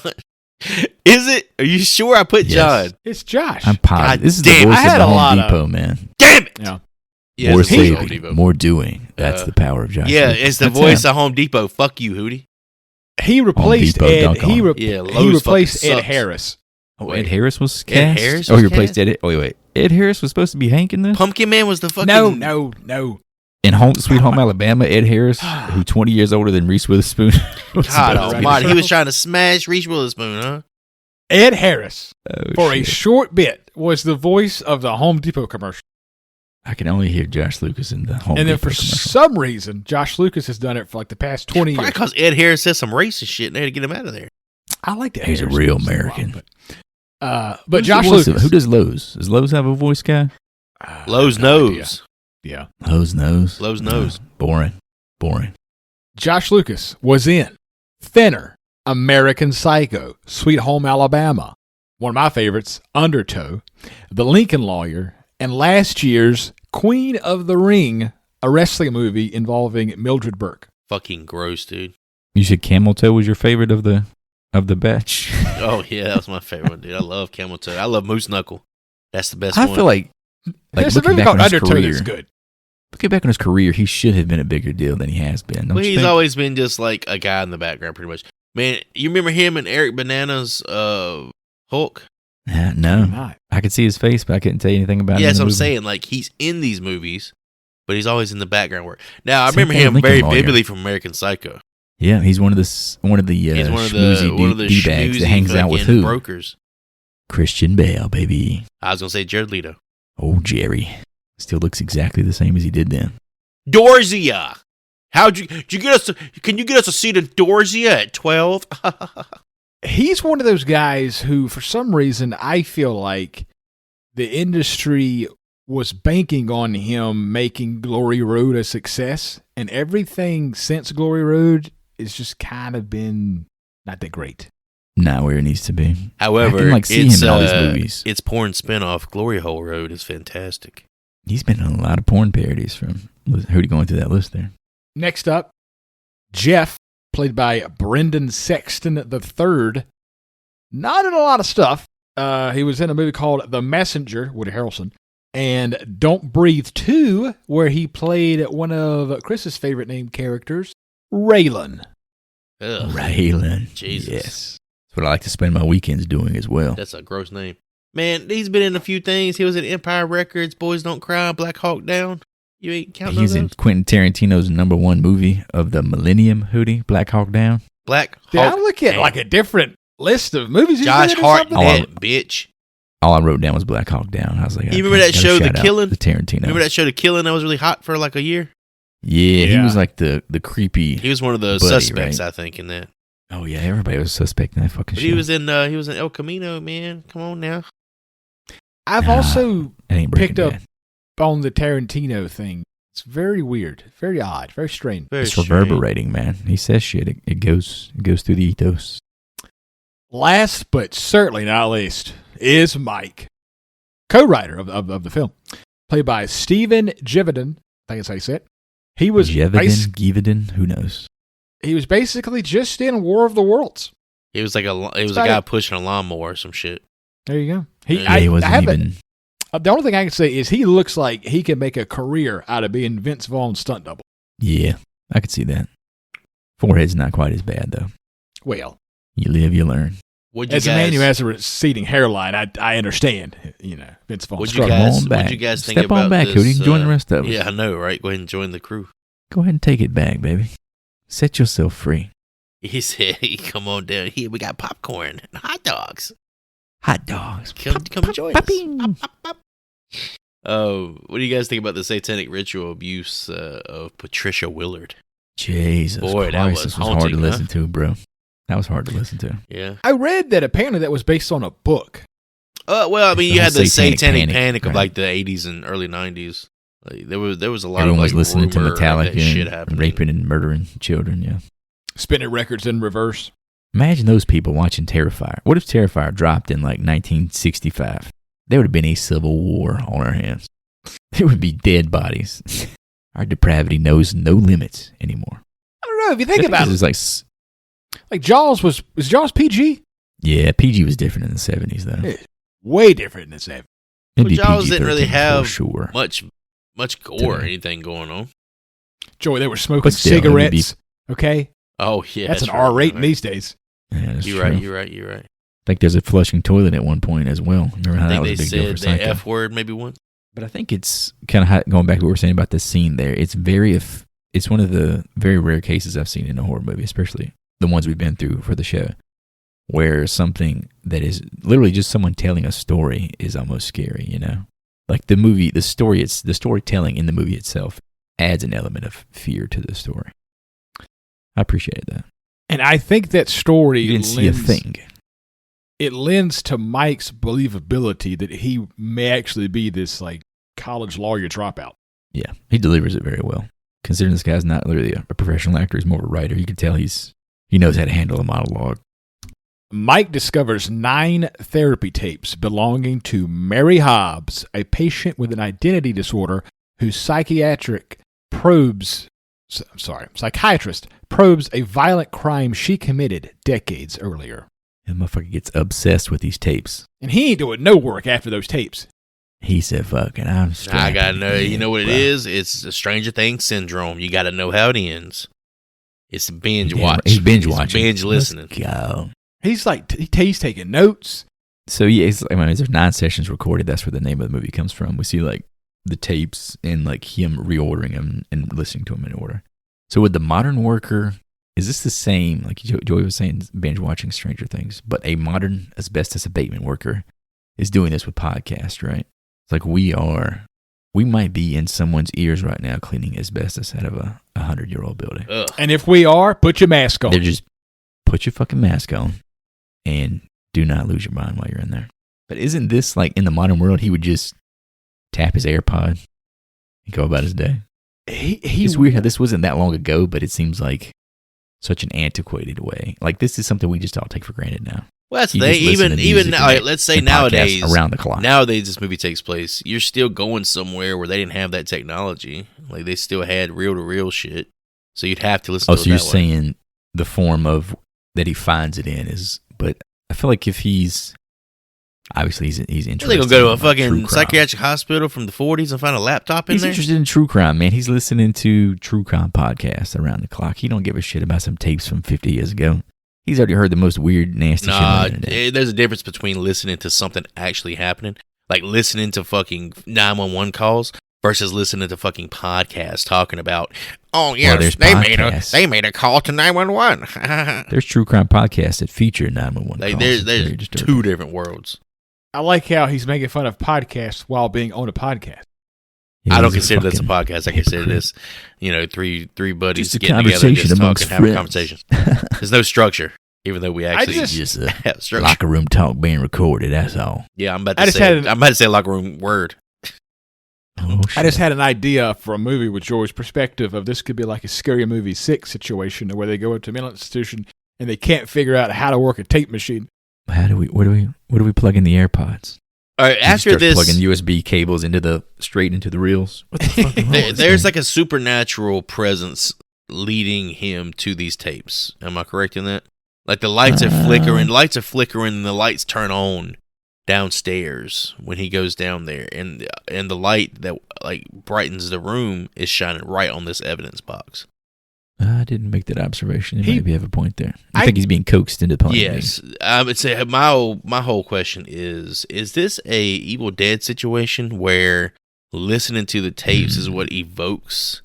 Is it? Are you sure I put Yes. John? It's Josh. I'm positive. God This is damn, the voice I of had the a lot Home of- Depot, man. Damn it! Yeah. Yeah, More it's the voice of Home saving, Depot. more doing. That's the power of Josh Yeah, Lucas. it's the That's voice him. of Home Depot. Fuck you, Hootie. He replaced Depot, Ed. dunk He, on. Yeah, he Lowe's replaced fucking Ed sucks. Harris. Oh, Ed Harris was Ed cast? Harris Oh, was he replaced cast? Ed. Oh, wait. Ed Harris was supposed to be Hank in this? Pumpkin Man was the fucking No. In Sweet Home Alabama, Ed Harris, who 20 years older than Reese Witherspoon. was God supposed to be Almighty, the- he was trying to smash Reese Witherspoon, huh? Ed Harris, Oh, for a shit. short bit, was the voice of the Home Depot commercial. I can only hear Josh Lucas in the Home And then Depot for commercial. some reason, Josh Lucas has done it for like the past 20 Probably years. because Ed Harris said some racist shit and they had to get him out of there. I like that. He's a real American. But Who's Josh the voice of- Lucas. Who does Lowe's? Does Lowe's have a voice guy? Lowe's no idea. knows. Yeah. Lowe's knows. Lowe's knows. Boring. Josh Lucas was in Thinner, American Psycho, Sweet Home Alabama, one of my favorites, Undertow, The Lincoln Lawyer, and last year's Queen of the Ring, a wrestling movie involving Mildred Burke. Fucking gross, dude. You said Camel Toe was your favorite of the batch. Oh yeah, that was my favorite one, dude. I love Camel Toe. I love Moose Knuckle. That's the best I one. feel like There's a looking movie back called on his Undertow career, that's good. looking back on his career, he should have been a bigger deal than he has been. Don't Well, you he's think? always been just like a guy in the background, pretty much. Man, you remember him and Eric Bananas Hulk? No, Not. I could see his face, but I couldn't tell you anything about him. Yeah, in that's the what I'm movie. saying. Like, he's in these movies, but he's always in the background work. Now, I Same remember thing with him Lincoln very Lawyer. vividly from American Psycho. Yeah, he's one of the He's one of the schmoozy D-bags that hangs out with fucking who? brokers. Christian Bale, baby. I was gonna say Jared Leto. Oh, Jerry. Still looks exactly the same as he did then. Dorzia. Did you get us? Can you get us a seat in Dorzia at 12? He's one of those guys who, for some reason, I feel like the industry was banking on him making Glory Road a success, and everything since Glory Road has just kind of been not that great. Not where it needs to be. However, I can, like, see it's, him in all these movies. Its porn spinoff, Glory Hole Road, is fantastic. He's been in a lot of porn parodies from. Who are you going through that list there? Next up, Jeff, played by Brendan Sexton III. Not in a lot of stuff. He was in a movie called The Messenger, Woody Harrelson, and Don't Breathe 2, where he played one of Chris's favorite named characters, Raylan. Ugh, Raylan. Jesus. Yes. That's what I like to spend my weekends doing as well. that's a gross name. Man, he's been in a few things. He was in Empire Records, Boys Don't Cry, Black Hawk Down. You ain't counting He's those? in Quentin Tarantino's #1 movie of the Millennium, Hootie, Black Hawk Down. Black Did Hawk I look at Down. like a different list of movies? he's Josh been in or something? Hartnett, bitch. All I wrote down was Black Hawk Down. I was like, You remember that show, The shout out Killing? to Tarantino. Remember that show, The Killing, that was really hot for like a year? Yeah, he Yeah. was like the creepy. He was one of the Buddy, suspects, right? I think, in that. Oh yeah, everybody was a suspect in that fucking But show. he was in El Camino, man. Come on now. I've Nah, also That ain't Breaking picked up Bad. on the Tarantino thing. It's very weird, very odd, very strange. Very It's strange. reverberating, man. He says shit. It goes through the ethos. Last but certainly not least is Mike, co-writer of the film, played by Stephen Gevedon. I think that's how you say it. He was Gevedon, who knows? He was basically just in War of the Worlds. It was like a guy pushing a lawnmower or some shit. There you go. He wasn't even. The only thing I can say is he looks like he can make a career out of being Vince Vaughn's stunt double. Yeah, I could see that. Forehead's not quite as bad though. Well, you live, you learn. As a man who has a receding hairline, I understand. Vince Vaughn. What'd you guys think Step about on back, this, Cody. Join the rest of us. Yeah, I know, right? Go ahead and join the crew. Go ahead and take it back, baby. Set yourself free. He said, "Come on down here. We got popcorn and hot dogs. Hot dogs. Come join us." What do you guys think about the satanic ritual abuse of Patricia Willard? Jesus Boy, Christ, this was hard to listen to, bro. That was hard to listen to. Yeah. I read that apparently that was based on a book. Well, I mean, you had the satanic panic of right. like the 80s and early 90s. Like, there was a lot Everyone of was listening to Metallica shit and happening. raping and murdering children, yeah. Spinning records in reverse. Imagine those people watching Terrifier. What if Terrifier dropped in like 1965? There would have been a civil war on our hands. There would be dead bodies. Our depravity knows no limits anymore. I don't know if you think about it. Like Jaws was Jaws PG? Yeah, PG was different in the 70s though. Way different in the 70s. Well, Jaws didn't really have sure. much gore or anything going on. Joey, they were smoking cigarettes. Okay? Oh, yeah. That's an R rating these days. Yeah, You're right. I think there's a flushing toilet at one point as well. Remember how that was a big deal for Psycho? They said the F word maybe once. But I think it's kind of going back to what we were saying about the scene there. It's one of the very rare cases I've seen in a horror movie, especially the ones we've been through for the show, where something that is literally just someone telling a story is almost scary, Like the storytelling in the movie itself adds an element of fear to the story. I appreciate that. And I think that story you didn't see a thing. It lends to Mike's believability that he may actually be this like college lawyer dropout. Yeah, he delivers it very well. Considering this guy's not literally a professional actor, he's more of a writer. You can tell he knows how to handle a monologue. Mike discovers 9 therapy tapes belonging to Mary Hobbs, a patient with an identity disorder whose psychiatrist probes a violent crime she committed decades earlier. That motherfucker gets obsessed with these tapes. And he ain't doing no work after those tapes. He said, fucking, I'm strapped. I gotta know, you know what it is? It's the Stranger Things syndrome. You gotta know how it ends. It's binge watch. He's binge watching. Binge listening. Let's go. He's like, he's taking notes. So yeah, there's 9 sessions recorded. That's where the name of the movie comes from. We see like the tapes and like him reordering them and listening to them in order. So with the modern worker, is this the same, like Joey was saying, binge watching Stranger Things, but a modern asbestos abatement worker is doing this with podcasts, right? It's like we might be in someone's ears right now cleaning asbestos out of a 100-year-old building. Ugh. And if we are, put your mask on. They're just put your fucking mask on and do not lose your mind while you're in there. But isn't this like in the modern world, he would just tap his AirPod and go about his day? It's weird how this wasn't that long ago, but it seems like such an antiquated way. Like this is something we just all take for granted now. Well, that's the thing. Even now, like, let's say nowadays, around the clock. Nowadays, this movie takes place. You're still going somewhere where they didn't have that technology. Like they still had reel-to-reel shit. So you'd have to listen. Oh, so you're saying the form of that he finds it in is? But I feel like if he's obviously he's interested. They gonna go to a fucking psychiatric hospital from the 40s and find a laptop in there. He's interested in true crime, man. He's listening to true crime podcasts around the clock. He don't give a shit about some tapes from 50 years ago. He's already heard the most weird, nasty shit on the internet. There's a difference between listening to something actually happening, like listening to fucking 911 calls, versus listening to fucking podcasts talking about, oh yes, they made a call to 911. There's true crime podcasts that feature 911 calls. There's 2 different worlds. I like how he's making fun of podcasts while being on a podcast. I don't consider this a podcast. I consider this, three buddies just getting together and just talking, having conversations. There's There's no structure, even though we actually just have structure. Locker room talk being recorded. That's all. Yeah, I'm about to say locker room word. Oh, I just had an idea for a movie with Joey's perspective of this could be like a Scary Movie 6 situation where they go into a mental institution and they can't figure out how to work a tape machine. Where do we plug in the AirPods? All right, after this, plugging USB cables straight into the reels. What the fuck? there's like a supernatural presence leading him to these tapes. Am I correct in that? Like the lights are flickering, and the lights turn on downstairs when he goes down there, and the light that like brightens the room is shining right on this evidence box. I didn't make that observation. Maybe have a point there. I think he's being coaxed into the Yes, I would say my whole question is this a Evil Dead situation where listening to the tapes is what evokes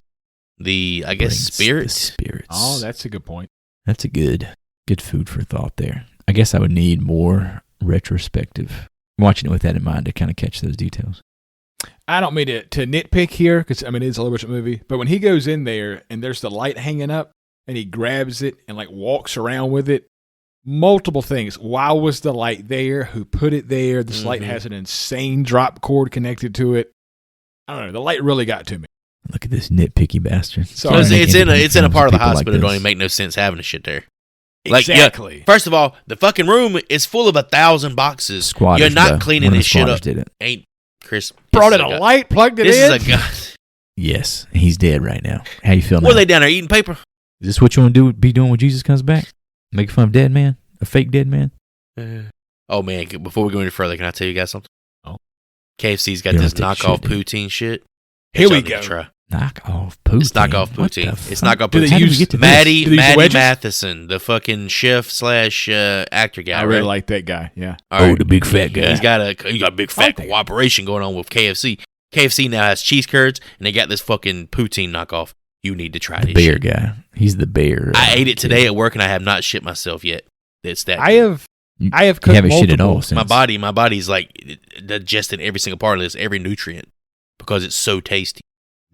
the spirits? Spirits. Oh, that's a good point. That's a good food for thought there. I guess I would need more retrospective. Watching it with that in mind to kind of catch those details. I don't mean to nitpick here because, it is a little bit of a movie. But when he goes in there and there's the light hanging up and he grabs it and like walks around with it, multiple things. Why was the light there? Who put it there? This light has an insane drop cord connected to it. I don't know. The light really got to me. Look at this nitpicky bastard. So it's in a part of the hospital. Don't even make no sense having the shit there. Exactly. Yeah, first of all, the fucking room is full of 1,000 boxes. Squatters, you're not cleaning this shit up. Did it. Ain't Chris brought in a light, plugged it in? This is a guy. Yes, he's dead right now. How you feel now? What are they down there eating paper? Is this what you want to be doing when Jesus comes back? Make fun of dead man? A fake dead man? Oh, man, before we go any further, can I tell you guys something? Oh. KFC's got this knockoff poutine shit. Here we go. Knockoff poutine? It's knockoff poutine. It's knockoff poutine. How do we get to Maddie Matheson, the fucking chef / actor guy. I really like that guy, yeah. The big fat guy. He's got a big fat cooperation going on with KFC. KFC now has cheese curds, and they got this fucking poutine knockoff. You need to try this bear shit. Guy. He's the bear. I ate it today at work, and I have not shit myself yet. It's that. I have cooked you haven't multiple. shit at all since. My body's like digesting every single part of this, every nutrient, because it's so tasty.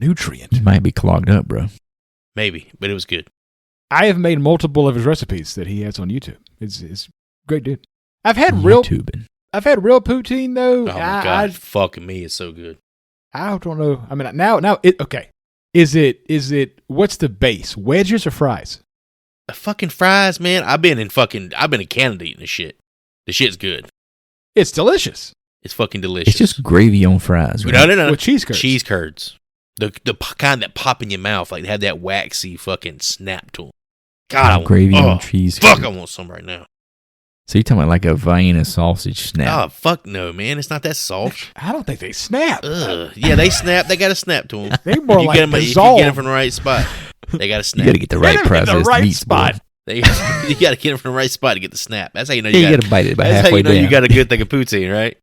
Nutrient. You might be clogged up, bro. Maybe, but it was good. I have made multiple of his recipes that he has on YouTube. It's great, dude. I've had real poutine though. Oh my god, fucking me, it's so good. I don't know. I mean, now it okay. Is it? What's the base? Wedges or fries? The fucking fries, man. I've been in Canada eating this shit. The shit's good. It's delicious. It's fucking delicious. It's just gravy on fries. Right? No. With cheese curds. Cheese curds. The kind that pop in your mouth, like they have that waxy fucking snap to them. God, gravy on cheese. Fuck, I want some right now. So you're talking about like a Vienna sausage snap? Oh, fuck no, man. It's not that soft. I don't think they snap. Yeah, they snap. They got to snap to them. They more like dissolve. If you get them from the right spot, they got to snap. You got to get the right processed meat spot. You got to get them from the right spot to get the snap. That's how you know you got to bite it about halfway down. You got a good thing of poutine, right?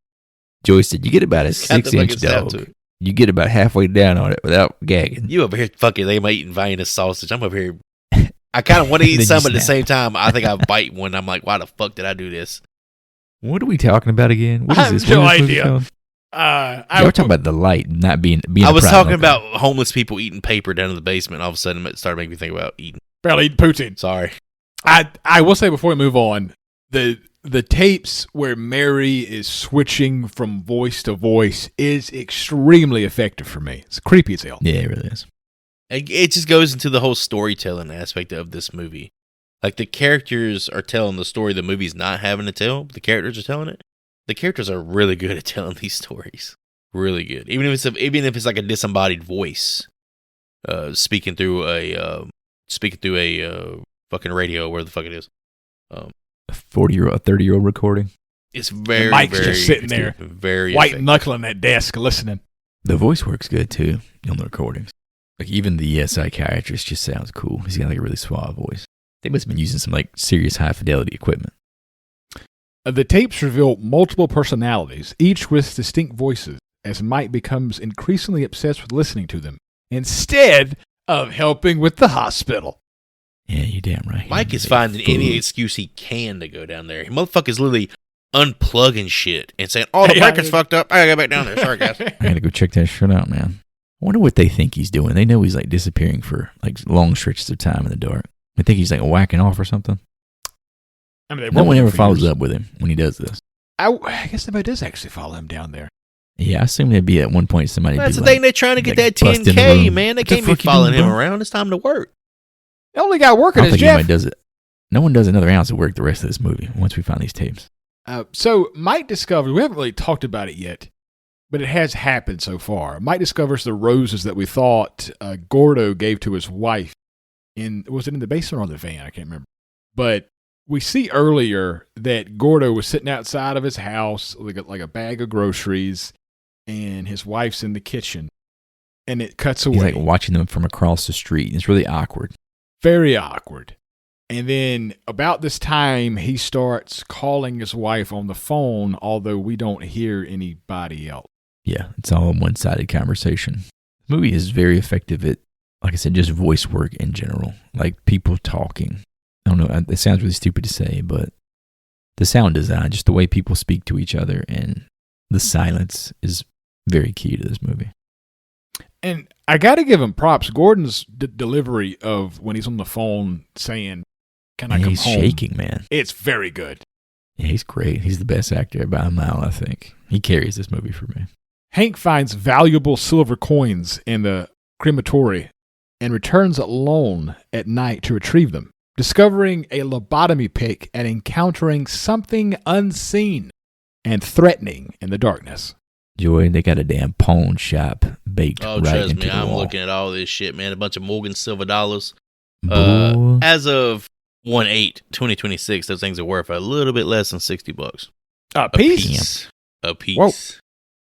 Joyce said you get about a 6-inch dog. You get about halfway down on it without gagging. You over here fucking they eating Vienna sausage. I'm over here. I kind of want to eat some, but at the same time, I think I bite one. I'm like, why the fuck did I do this? What are we talking about again? What is this? I have no idea. I was talking about the light not being. I was talking about homeless people eating paper down in the basement. All of a sudden, it started making me think about eating. Barely eating poutine. Sorry. I will say before we move on, the tapes where Mary is switching from voice to voice is extremely effective for me. It's creepy as hell. Yeah, it really is. It just goes into the whole storytelling aspect of this movie. Like the characters are telling the story the movie's not having to tell, but the characters are telling it. The characters are really good at telling these stories. Really good. Even if it's like a disembodied voice, speaking through a fucking radio, where the fuck it is. A 30-year-old recording. It's very, Mike's very, just sitting there, very white effective. knuckling that desk, listening. The voice works good too on the recordings. Like even the psychiatrist just sounds cool. He's got like a really suave voice. They must have been using some like serious high fidelity equipment. The tapes reveal multiple personalities, each with distinct voices, as Mike becomes increasingly obsessed with listening to them, instead of helping with the hospital. Yeah, you're damn right. Mike is finding any excuse he can to go down there. Motherfucker's literally unplugging shit and saying, "Oh, the breaker's fucked up. I gotta go back down there. Sorry, guys. I gotta go check that shit out, man." I wonder what they think he's doing. They know he's like disappearing for like long stretches of time in the dark. They think he's like whacking off or something. I mean, no one ever follows up with him when he does this. I guess somebody does actually follow him down there. Yeah, I assume there'd be at one point somebody. That's the thing. They're trying to get that 10K, man. They can't be following him around. It's time to work. The only guy working is Jeff. Nobody does it. No one does another ounce of work the rest of this movie once we find these tapes. So Mike discovers, we haven't really talked about it yet, but it has happened so far. Mike discovers the roses that we thought Gordo gave to his wife. Was it in the basement or the van? I can't remember. But we see earlier that Gordo was sitting outside of his house like a bag of groceries, and his wife's in the kitchen. And it cuts away. He's like watching them from across the street. It's really awkward. Very awkward. And then about this time, he starts calling his wife on the phone, although we don't hear anybody else. Yeah, it's all a one-sided conversation. The movie is very effective at, like I said, just voice work in general. Like people talking. I don't know, it sounds really stupid to say, but the sound design, just the way people speak to each other and the silence is very key to this movie. And I got to give him props. Gordon's delivery of when he's on the phone saying, "Can I come home?" He's shaking, man. It's very good. Yeah, he's great. He's the best actor by a mile, I think. He carries this movie for me. Hank finds valuable silver coins in the crematory and returns alone at night to retrieve them, discovering a lobotomy pick and encountering something unseen and threatening in the darkness. Joy, they got a damn pawn shop baked right trust into me, the I'm wall. looking at all this shit, man. A bunch of Morgan silver dollars. Boy. As of 1/8/2026, those things are worth a little bit less than $60. A piece? A piece. Whoa.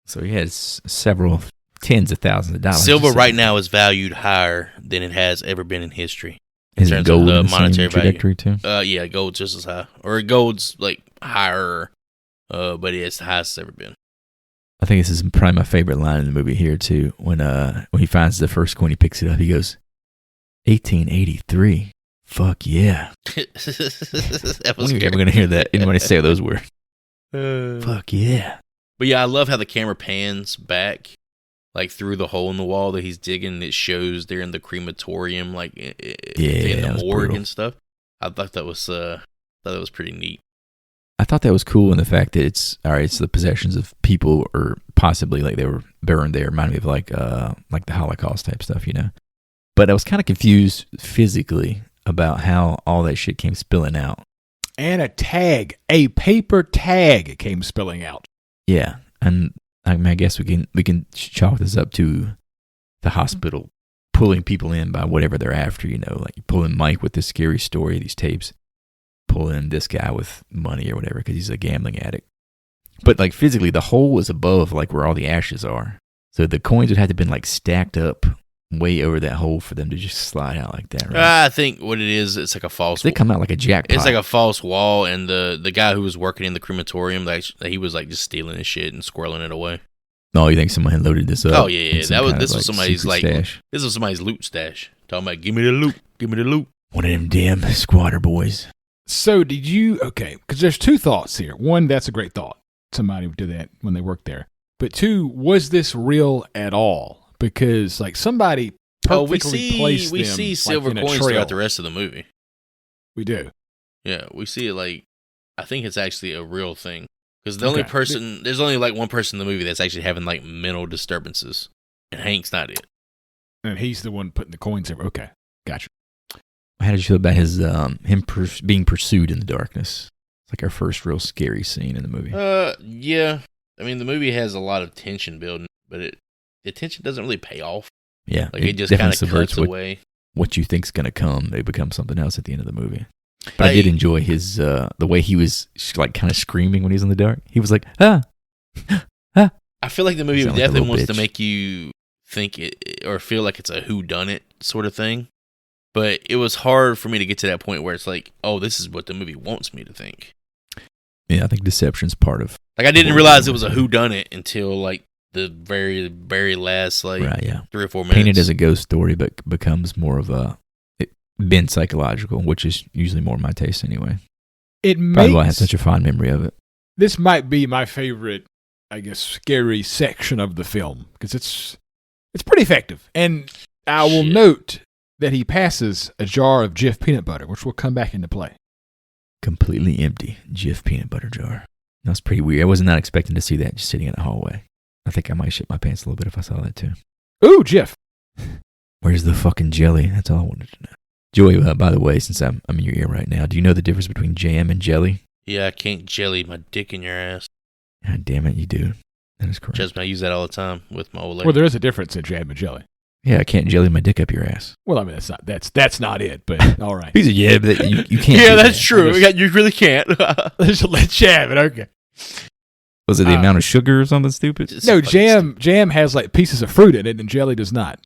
So he has several tens of thousands of dollars. Silver right now is valued higher than it has ever been in history. Is terms it gold of the in the monetary same trajectory too? Yeah, gold's just as high. Or gold's like higher, but it's the highest it's ever been. I think this is probably my favorite line in the movie here too. When he finds the first coin, he picks it up. He goes, 1883. Fuck yeah. That was When are you scary. ever going to hear that? Anybody say those words? Fuck yeah. But yeah, I love how the camera pans back, like through the hole in the wall that he's digging. And it shows they're in the crematorium, like in that the was morgue brutal. and stuff. I thought that was pretty neat. I thought that was cool in the fact that it's the possessions of people, or possibly like they were burned there. Reminded me of like the Holocaust type stuff, you know. But I was kind of confused physically about how all that shit came spilling out. And a paper tag came spilling out. Yeah, and I mean, I guess we can chalk this up to the hospital pulling people in by whatever they're after, you know, like pulling Mike with this scary story, these tapes, pulling this guy with money or whatever because he's a gambling addict. But like physically, the hole was above like where all the ashes are, so the coins would have to been like stacked up way over that hole for them to just slide out like that, right? I think what it is, it's like a false. They come out like a jackpot. It's like a false wall, and the guy who was working in the crematorium, like he was like just stealing his shit and squirreling it away. Oh, you think someone had loaded this up? Oh yeah. This was like somebody's secret stash? This was somebody's loot stash. Talking about give me the loot. One of them damn squatter boys. So did you, okay, because there's two thoughts here. One, that's a great thought. Somebody did that when they worked there. But two, was this real at all? Because like somebody perfectly placed we them, see like, silver in a coins trail. throughout the rest of the movie. We do. Yeah, we see it like, I think it's actually a real thing. Because there's only like one person in the movie that's actually having like mental disturbances. And Hank's not it. And he's the one putting the coins in. Okay, gotcha. How did you feel about his being pursued in the darkness? It's like our first real scary scene in the movie. Yeah. I mean, the movie has a lot of tension building, but the tension doesn't really pay off. Yeah, Like it just kind of cuts away. What you think's gonna come, they become something else at the end of the movie. But I did enjoy his the way he was like kind of screaming when he was in the dark. He was like, ah. I feel like the movie Sound like a definitely little wants to bitch. make you think it or feel like it's a whodunit sort of thing. But it was hard for me to get to that point where it's like, oh, this is what the movie wants me to think. Yeah, I think deception's part of. Like I didn't realize it was a whodunit until like the very, very last like Right, yeah. 3 or 4 minutes. Painted as a ghost story, but becomes more of been psychological, which is usually more my taste anyway. It Probably why I have makes such a fond memory of it. this might be my favorite, I guess, scary section of the film because it's pretty effective. And I will Shit. note that he passes a jar of Jif peanut butter, which will come back into play. Completely empty Jif peanut butter jar. That's pretty weird. I was not expecting to see that just sitting in the hallway. I think I might shit my pants a little bit if I saw that too. Ooh, Jif. Where's the fucking jelly? That's all I wanted to know. Joey, by the way, since I'm in your ear right now, do you know the difference between jam and jelly? Yeah, I can't jelly my dick in your ass. God damn it, you do. That is correct. Trust me, I use that all the time with my old lady. Well, there is a difference in jam and jelly. Yeah, I can't jelly my dick up your ass. Well, I mean, that's not it, but all right. He said, yeah, but you can't. Yeah, do that's that. true. You really can't. Let's jam it, okay. Was it the amount of sugar or something stupid? No, jam has like pieces of fruit in it, and jelly does not.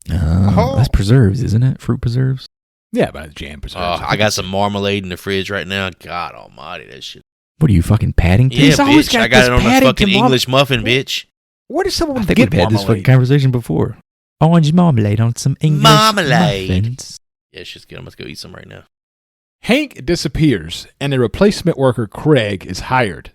That's preserves, isn't it? Fruit preserves? Yeah, but jam preserves. I got some marmalade in the fridge right now. God almighty, that shit. What are you, fucking Paddington? Yeah, He's always bitch. got I got this it on the Paddington fucking English muffin, bitch. Where does someone I think get we've had this fucking marmalade? conversation before. Orange marmalade on some English Marmalade. muffins. Yeah, shit's good. I'm going to go eat some right now. Hank disappears, and a replacement worker, Craig, is hired.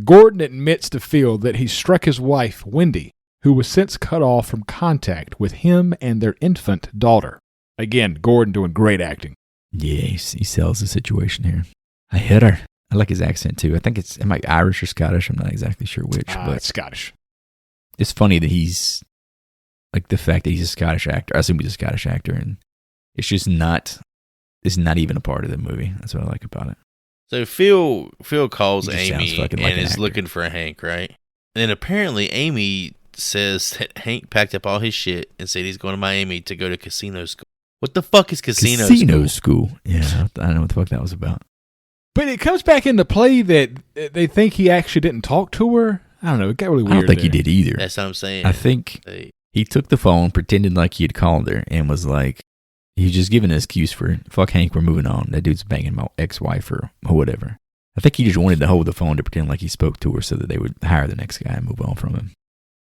Gordon admits to Phil that he struck his wife, Wendy, who was since cut off from contact with him and their infant daughter. Again, Gordon doing great acting. Yeah, he sells the situation here. I hit her. I like his accent too. I think am I Irish or Scottish? I'm not exactly sure which, but It's Scottish. it's funny that he's like the fact that he's a Scottish actor. I assume he's a Scottish actor, and it's just not. It's not even a part of the movie. That's what I like about it. So Phil calls He just Amy sounds fucking and like an is actor. looking for Hank, right? And apparently Amy says that Hank packed up all his shit and said he's going to Miami to go to casino school. What the fuck is casino school? Yeah, I don't know what the fuck that was about. But it comes back into play that they think he actually didn't talk to her. I don't know. It got really weird. I don't think he there. did either. That's what I'm saying. I think he took the phone, pretended like he had called her, and was like, he was just giving an excuse for, fuck Hank, we're moving on. That dude's banging my ex-wife or whatever. I think he just wanted to hold the phone to pretend like he spoke to her so that they would hire the next guy and move on from him.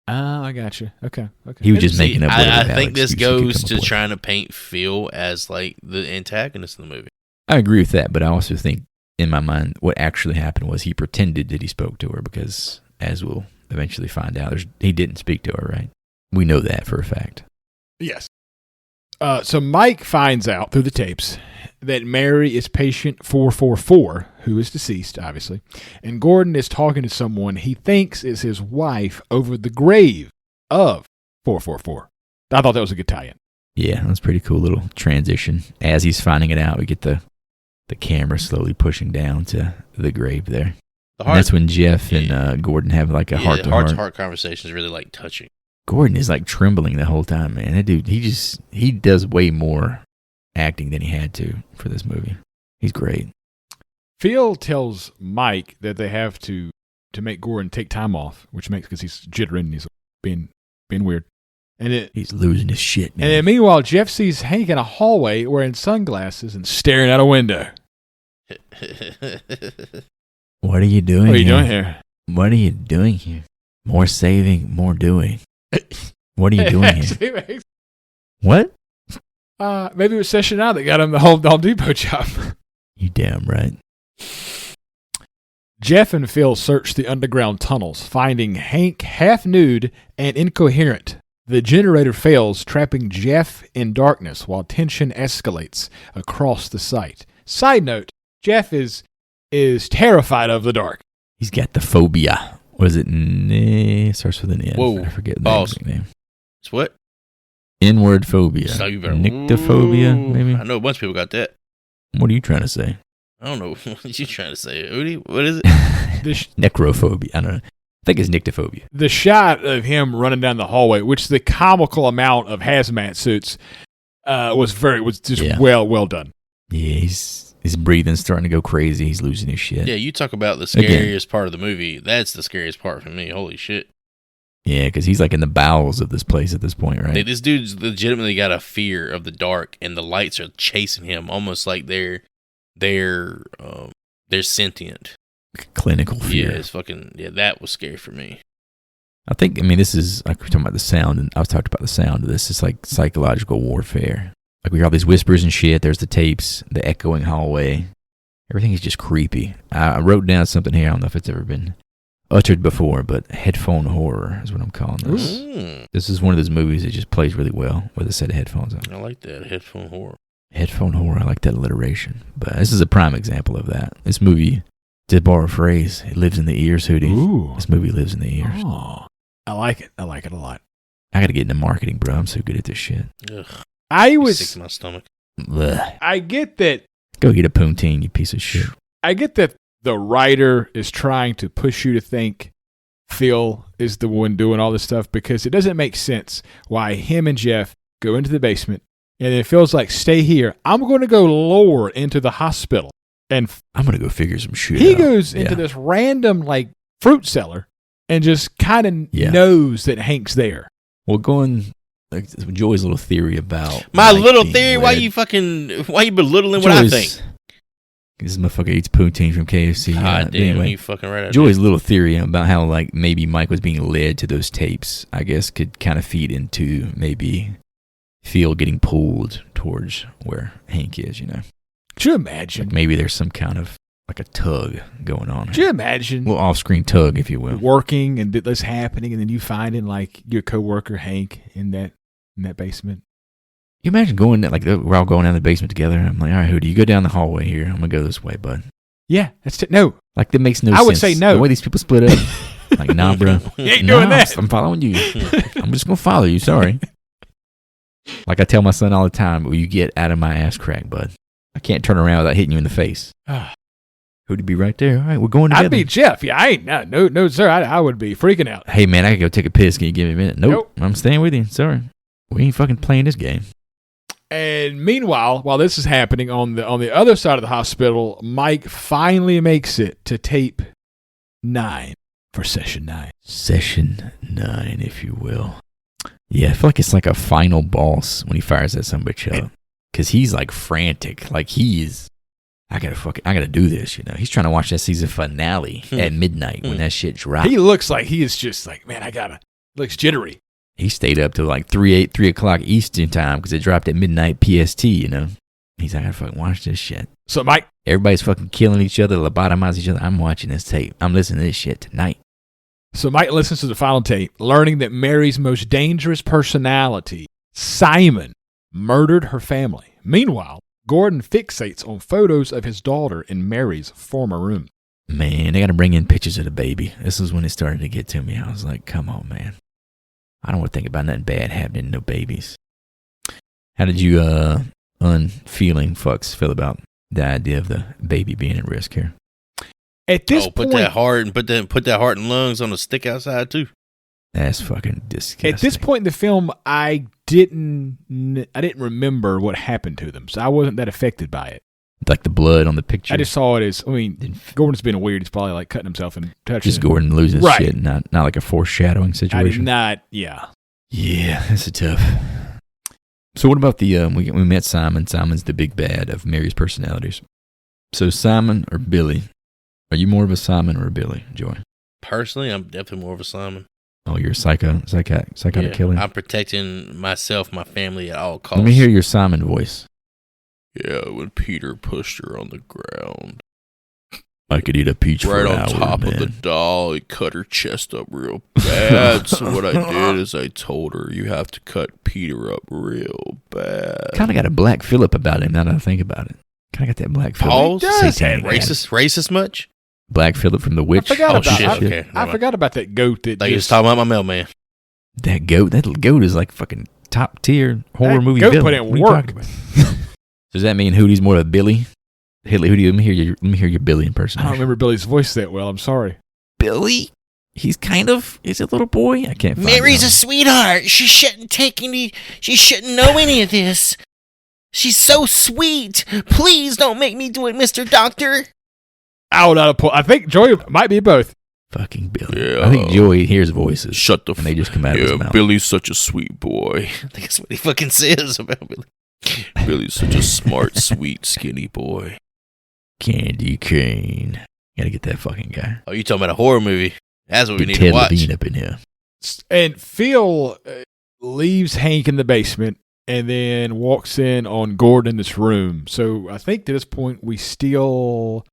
Oh, I got you. Okay. He was just making up whatever I valid think this excuse he could goes come to up with. trying to paint Phil as like the antagonist of the movie. I agree with that, but I also think, in my mind, what actually happened was he pretended that he spoke to her because, as we'll eventually find out, he didn't speak to her, right? We know that for a fact. Yes. So Mike finds out through the tapes that Mary is patient 444, who is deceased, obviously, and Gordon is talking to someone he thinks is his wife over the grave of 444. I thought that was a good tie-in. Yeah, that's a pretty cool little transition. As he's finding it out, we get the camera slowly pushing down to the grave there. And that's when Jeff and Gordon have like a heart-to-heart. Heart-to-heart conversation is really like touching. Gordon is like trembling the whole time, man. That dude, he does way more acting than he had to for this movie. He's great. Phil tells Mike that they have to make Gordon take time off, which makes because he's jittering and he's being weird. And he's losing his shit, man. And then meanwhile, Jeff sees Hank in a hallway wearing sunglasses and staring out a window. What are you doing? What are you doing here? What are you doing here? More saving, more doing. What are you doing here? What? Maybe it was Session Out that got him the whole Depot job. You damn right. Jeff and Phil search the underground tunnels, finding Hank half nude and incoherent. The generator fails, trapping Jeff in darkness while tension escalates across the site. Side note, Jeff is terrified of the dark. He's got the phobia. What is it? Starts with an N. Whoa. I forget the Balls. exact name. It's what? N-word phobia. So you better, Nyctophobia, maybe? I know a bunch of people got that. What are you trying to say? I don't know. What are you trying to say, Udi? What is it? Necrophobia. I don't know. I think it's nyctophobia. The shot of him running down the hallway, which the comical amount of hazmat suits was just well done. Yeah, his breathing's starting to go crazy. He's losing his shit. Yeah, you talk about the scariest part of the movie. That's the scariest part for me. Holy shit. Yeah, because he's like in the bowels of this place at this point, right? This dude's legitimately got a fear of the dark, and the lights are chasing him, almost like they're sentient. Clinical fear. Yeah, it's fucking. Yeah, that was scary for me. I mean, this is like we're talking about the sound, and I've talked about the sound of this. It's like psychological warfare. Like we hear all these whispers and shit. There's the tapes, the echoing hallway. Everything is just creepy. I wrote down something here. I don't know if it's ever been uttered before, but headphone horror is what I'm calling this. This is one of those movies that just plays really well with a set of headphones on. I like that, headphone horror. Headphone horror. I like that alliteration. But this is a prime example of that. This movie, to borrow a phrase, it lives in the ears, Hootie. Ooh. This movie lives in the ears. Oh, I like it. I like it a lot. I got to get into marketing, bro. I'm so good at this shit. Ugh, I was sick to my stomach. Blech. I get that. Go get a Poontine, you piece of shit. I get that the writer is trying to push you to think Phil is the one doing all this stuff, because it doesn't make sense why him and Jeff go into the basement and then Phil's like, stay here. I'm going to go lower into the hospital. And I'm going to go figure some shit he out. goes into this random like fruit cellar and just kind of knows that Hank's there. Well, going like Joey's little theory about my little theory. Why you belittling what I think? This motherfucker eats poutine from KFC. God damn, anyway, you fucking right. Joey's little theory about how like maybe Mike was being led to those tapes, I guess, could kind of feed into maybe Phil getting pulled towards where Hank is. You know, could you imagine? Like maybe there's some kind of like a tug going on. Could you imagine? A little off-screen tug, if you will. Working and this happening, and then you finding like your coworker Hank in that basement. You imagine going that, like, we're all going down the basement together, and I'm like, all right, Hootie, you go down the hallway here. I'm going to go this way, bud. Yeah, that's no. Like, that makes no sense. I would say no. The way these people split up. Like, nah, bro. You ain't doing that. I'm following you. I'm just going to follow you. Sorry. Like I tell my son all the time, will you get out of my ass crack, bud? I can't turn around without hitting you in the face. Hootie be right there. All right, we're going together. I'd be Jeff. Yeah, I ain't. No, sir. I would be freaking out. Hey, man, I can go take a piss. Can you give me a minute? Nope. I'm staying with you. Sorry. We ain't fucking playing this game. And meanwhile, while this is happening on the other side of the hospital, Mike finally makes it to tape 9 for session 9. Session 9, if you will. Yeah, I feel like it's like a final boss when he fires that son of a bitch up. Because he's like frantic. Like he is, I gotta do this, you know. He's trying to watch that season finale at midnight when that shit drops. He looks like he is just like, man, looks jittery. He stayed up till like 3 o'clock Eastern time because it dropped at midnight PST, you know. He's like, I gotta fucking watch this shit. So Mike, everybody's fucking killing each other, lobotomize each other. I'm watching this tape. I'm listening to this shit tonight. So Mike listens to the final tape, learning that Mary's most dangerous personality, Simon, murdered her family. Meanwhile, Gordon fixates on photos of his daughter in Mary's former room. Man, they got to bring in pictures of the baby. This is when it started to get to me. I was like, come on, man. I don't want to think about nothing bad happening to no babies. How did you unfeeling fucks feel about the idea of the baby being at risk here? At this point, put that heart and lungs on a stick outside too. That's fucking disgusting. At this point in the film, I didn't remember what happened to them, so I wasn't that affected by it. Like the blood on the picture. I just saw it as, Gordon's being weird. He's probably like cutting himself and touching. Just Gordon losing shit, not like a foreshadowing situation. I did not, yeah. Yeah, that's a tough. So what about the, we met Simon. Simon's the big bad of Mary's personalities. So Simon or Billy? Are you more of a Simon or a Billy, Joy? Personally, I'm definitely more of a Simon. Oh, you're a psychotic killer? I'm protecting myself, my family at all costs. Let me hear your Simon voice. Yeah, when Peter pushed her on the ground. I could eat a peach for an hour, right on top of the doll. He cut her chest up real bad. So what I did is I told her, you have to cut Peter up real bad. Kind of got a Black Phillip about him now that I think about it. Kind of got that Black Phillip. Paul's racist much? Black Phillip from The Witch. I forgot about that goat that like just talking about my mailman. That goat is like fucking top tier horror movie goat villain. Put in work. Does that mean Hootie's more of a Billy? Hey, Hootie, let me hear your Billy impersonation. I don't remember Billy's voice that well. I'm sorry. Billy? He's a little boy. I can't find Mary's a sweetheart. She shouldn't know any of this. She's so sweet. Please don't make me do it, Mr. Doctor. I think Joey might be both. Fucking Billy. Yeah. I think Joey hears voices. Shut the and they just come out of his mouth. Billy's such a sweet boy. I think that's what he fucking says about Billy. Billy's such a smart, sweet, skinny boy. Candy cane. Gotta get that fucking guy. Oh, you talking about a horror movie? That's what we need Ted to watch. Levine up in here. And Phil leaves Hank in the basement and then walks in on Gordon in this room. So I think to this point we still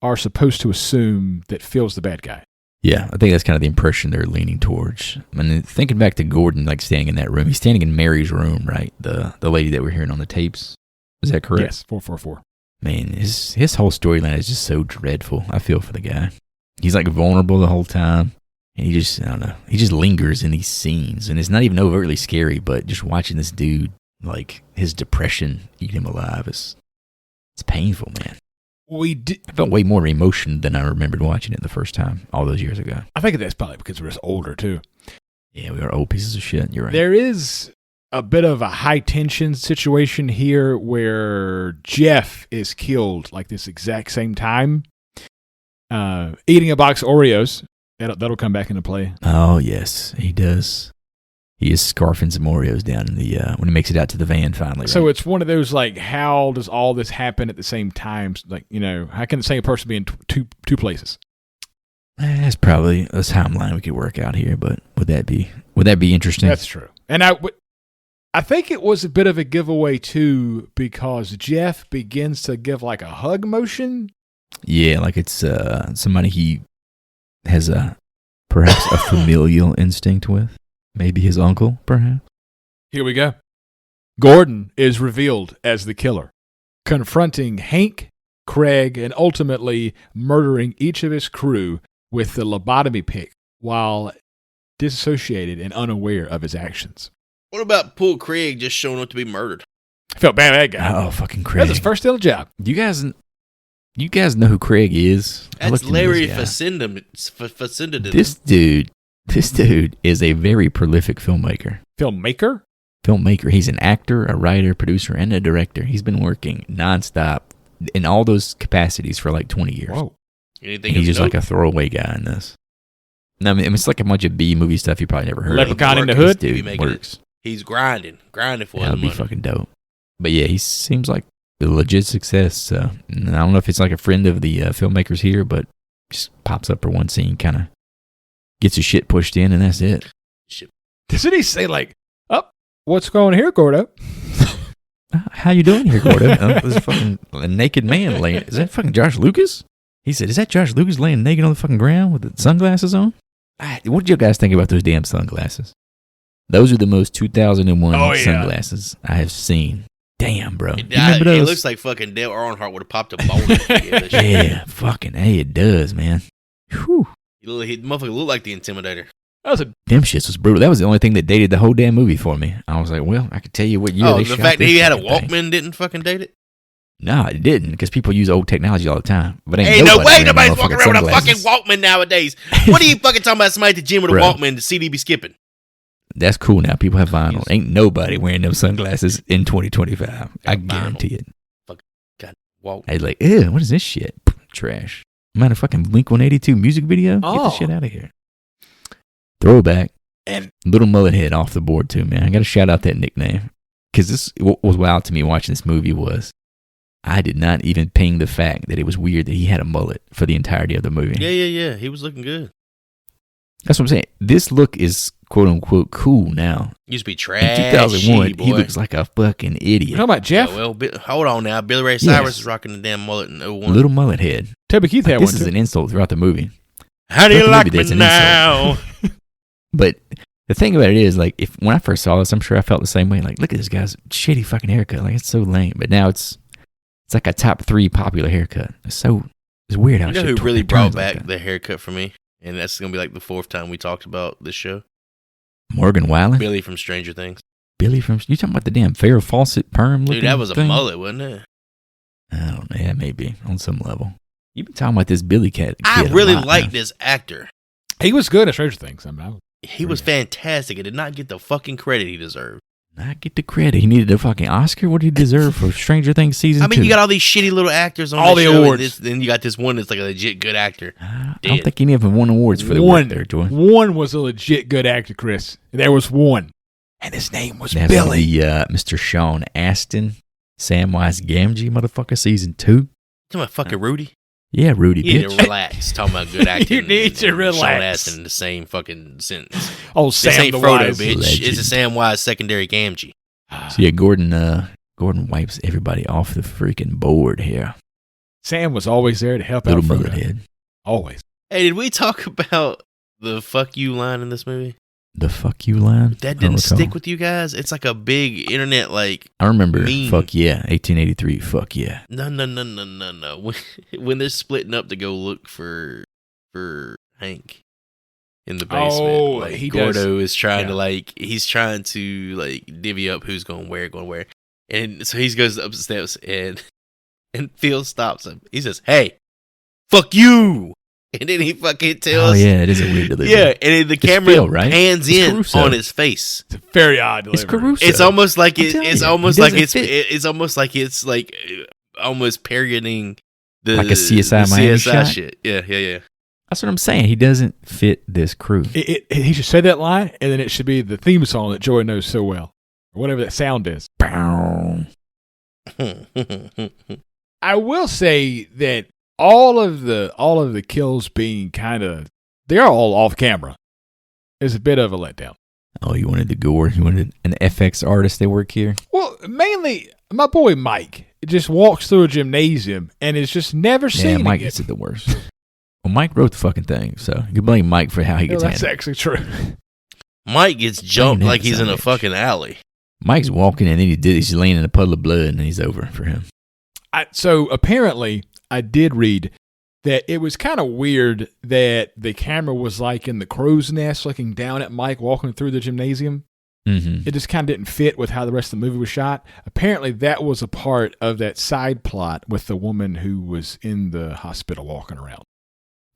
are supposed to assume that Phil's the bad guy. Yeah, I think that's kind of the impression they're leaning towards. I mean, thinking back to Gordon, like standing in that room, he's standing in Mary's room, right? The lady that we're hearing on the tapes. Is that correct? Yes, 444. Man, his whole storyline is just so dreadful. I feel for the guy. He's like vulnerable the whole time. And he just lingers in these scenes. And it's not even overtly scary, but just watching this dude, like his depression eat him alive, it's painful, man. I felt way more emotion than I remembered watching it the first time all those years ago. I think that's probably because we're just older too. Yeah, we are old pieces of shit. You're right. There is a bit of a high tension situation here where Jeff is killed like this exact same time, eating a box of Oreos. That'll come back into play. Oh yes, he does. He is scarfing some Oreos down in the when he makes it out to the van finally. Right? So it's one of those like, how does all this happen at the same time? Like, how can the same person be in two places? That's probably a timeline we could work out here, but would that be interesting? That's true. And I think it was a bit of a giveaway too, because Jeff begins to give like a hug motion. Yeah, like it's somebody he has perhaps a familial instinct with. Maybe his uncle, perhaps. Here we go. Gordon is revealed as the killer, confronting Hank, Craig, and ultimately murdering each of his crew with the lobotomy pick while disassociated and unaware of his actions. What about poor Craig just showing up to be murdered? I felt bad at that guy. Oh, fucking Craig. That's his first still job. You guys know who Craig is? That's Larry Facenda. This dude is a very prolific filmmaker. Filmmaker? Filmmaker. He's an actor, a writer, producer, and a director. He's been working nonstop in all those capacities for like 20 years. Whoa. He's just like a throwaway guy in this. No, I mean, it's like a bunch of B movie stuff you probably never heard of. Leprechaun in the Hood? This dude works. He's grinding for that would be fucking dope. But yeah, he seems like a legit success. So I don't know if it's like a friend of the filmmakers here, but just pops up for one scene, kind of gets his shit pushed in, and that's it. Doesn't he say like, "Oh, what's going on here, Gordo?" How you doing here, Gordo? This fucking a naked man laying. Is that fucking Josh Lucas? He said, "Is that Josh Lucas laying naked on the fucking ground with the sunglasses on?" What did you guys think about those damn sunglasses? Those are the most 2001 sunglasses I have seen. Damn, bro. You remember those? It looks like fucking Dale Earnhardt would have popped a bone. Yeah, fucking hey, it does, man. Whew. He motherfucker looked like the Intimidator. Them shits was brutal. That was the only thing that dated the whole damn movie for me. I was like, well, I could tell you what year they shot the fact that he had a Walkman thing. didn't fucking date it? No, it didn't, because people use old technology all the time. But ain't no way nobody's walking around with a fucking Walkman nowadays. What are you fucking talking about somebody at the gym with a Walkman, the CD be skipping? That's cool now. People have vinyl. Ain't nobody wearing them sunglasses in 2025. I guarantee it. Fucking God, Walkman. Hey, like, ew, what is this shit? Trash. I'm at a fucking Blink-182 music video. Get the shit out of here. Throwback. And Little Mullet Head off the board too, man. I got to shout out that nickname. Because this, what was wild to me watching this movie was I did not even ping the fact that it was weird that he had a mullet for the entirety of the movie. Yeah. He was looking good. That's what I'm saying. This look is quote unquote cool now. Used to be trash. In 2001, he looks like a fucking idiot. You talking about Jeff? Yeah, well, hold on now. Billy Ray Cyrus is rocking the damn mullet in 01. Little Mullet Head. Toby Keith had one. This is an insult throughout the movie. How do you like me now? But the thing about it is, like, when I first saw this, I'm sure I felt the same way. Like, look at this guy's shitty fucking haircut. Like, it's so lame. But now it's like a top 3 popular haircut. It's weird how you know who really brought back the haircut for me? And that's going to be like the 4th time we talked about this show. Morgan Wallen? Billy from Stranger Things. You talking about the damn Farrah Fawcett perm looking Dude, that was thing? a mullet, wasn't it? I don't know. Yeah, maybe on some level. You've been talking about this Billy Cat. I really like this actor. He was good at Stranger Things. He was fantastic and did not get the fucking credit he deserved. Not get the credit. He needed a fucking Oscar. What did he deserve for Stranger Things season 2? You got all these shitty little actors on all the show, awards. Then you got this one that's like a legit good actor. I don't think any of them won awards for the work there, Joy. One was a legit good actor, Chris. There was one. And his name was Billy. Mr. Sean Astin, Samwise Gamgee, motherfucker, season 2. You talking about fucking Rudy? Yeah, Rudy, You need bitch. to relax. Talking about good acting. You need to relax. Sean Astin in the same fucking sentence. Oh, This Sam ain't the Frodo, Wise. bitch. Legend. It's a Samwise secondary Gamgee. So yeah, Gordon wipes everybody off the freaking board here. Sam was always there to help Little out Mullet Frodo. Head. Always. Hey, did we talk about the fuck you line in this movie? The fuck you line? That didn't stick with you guys? It's like a big internet, like, I remember meme. fuck yeah, 1883, fuck yeah. No. When they're splitting up to go look for Hank in the basement. Oh, like, he Gordo is trying yeah. to he's trying to divvy up who's going where. And so he goes up the steps and And Phil stops him. He says, "Hey, fuck you!" And then he fucking tells. Oh yeah, it is a weird delivery. Yeah, and then the camera Phil, right? pans It's in Caruso. on his face. It's a very odd delivery. It's Caruso. It's almost like I'm telling it's you, almost it like doesn't it's fit. it's almost like it's like almost parodying the Like a CSI the Miami CSI shot? shit. Yeah. That's what I'm saying. He doesn't fit this crew. He should say that line, and then it should be the theme song that Joy knows so well, or whatever that sound is. Bow. I will say that all of the kills being they're all off camera is a bit of a letdown. Oh, you wanted the gore? You wanted an FX artist that work here? Well, mainly my boy Mike just walks through a gymnasium and is just never Yeah, seen Mike it. gets it the worst. Well, Mike wrote the fucking thing, so you can blame Mike for how he gets That's handled. actually true. Mike gets jumped Blame like him, he's in a savage. fucking alley. Mike's walking and then he's laying in a puddle of blood and he's over for him. So apparently, I did read that it was kind of weird that the camera was like in the crow's nest looking down at Mike walking through the gymnasium. Mm-hmm. It just kind of didn't fit with how the rest of the movie was shot. Apparently, that was a part of that side plot with the woman who was in the hospital walking around.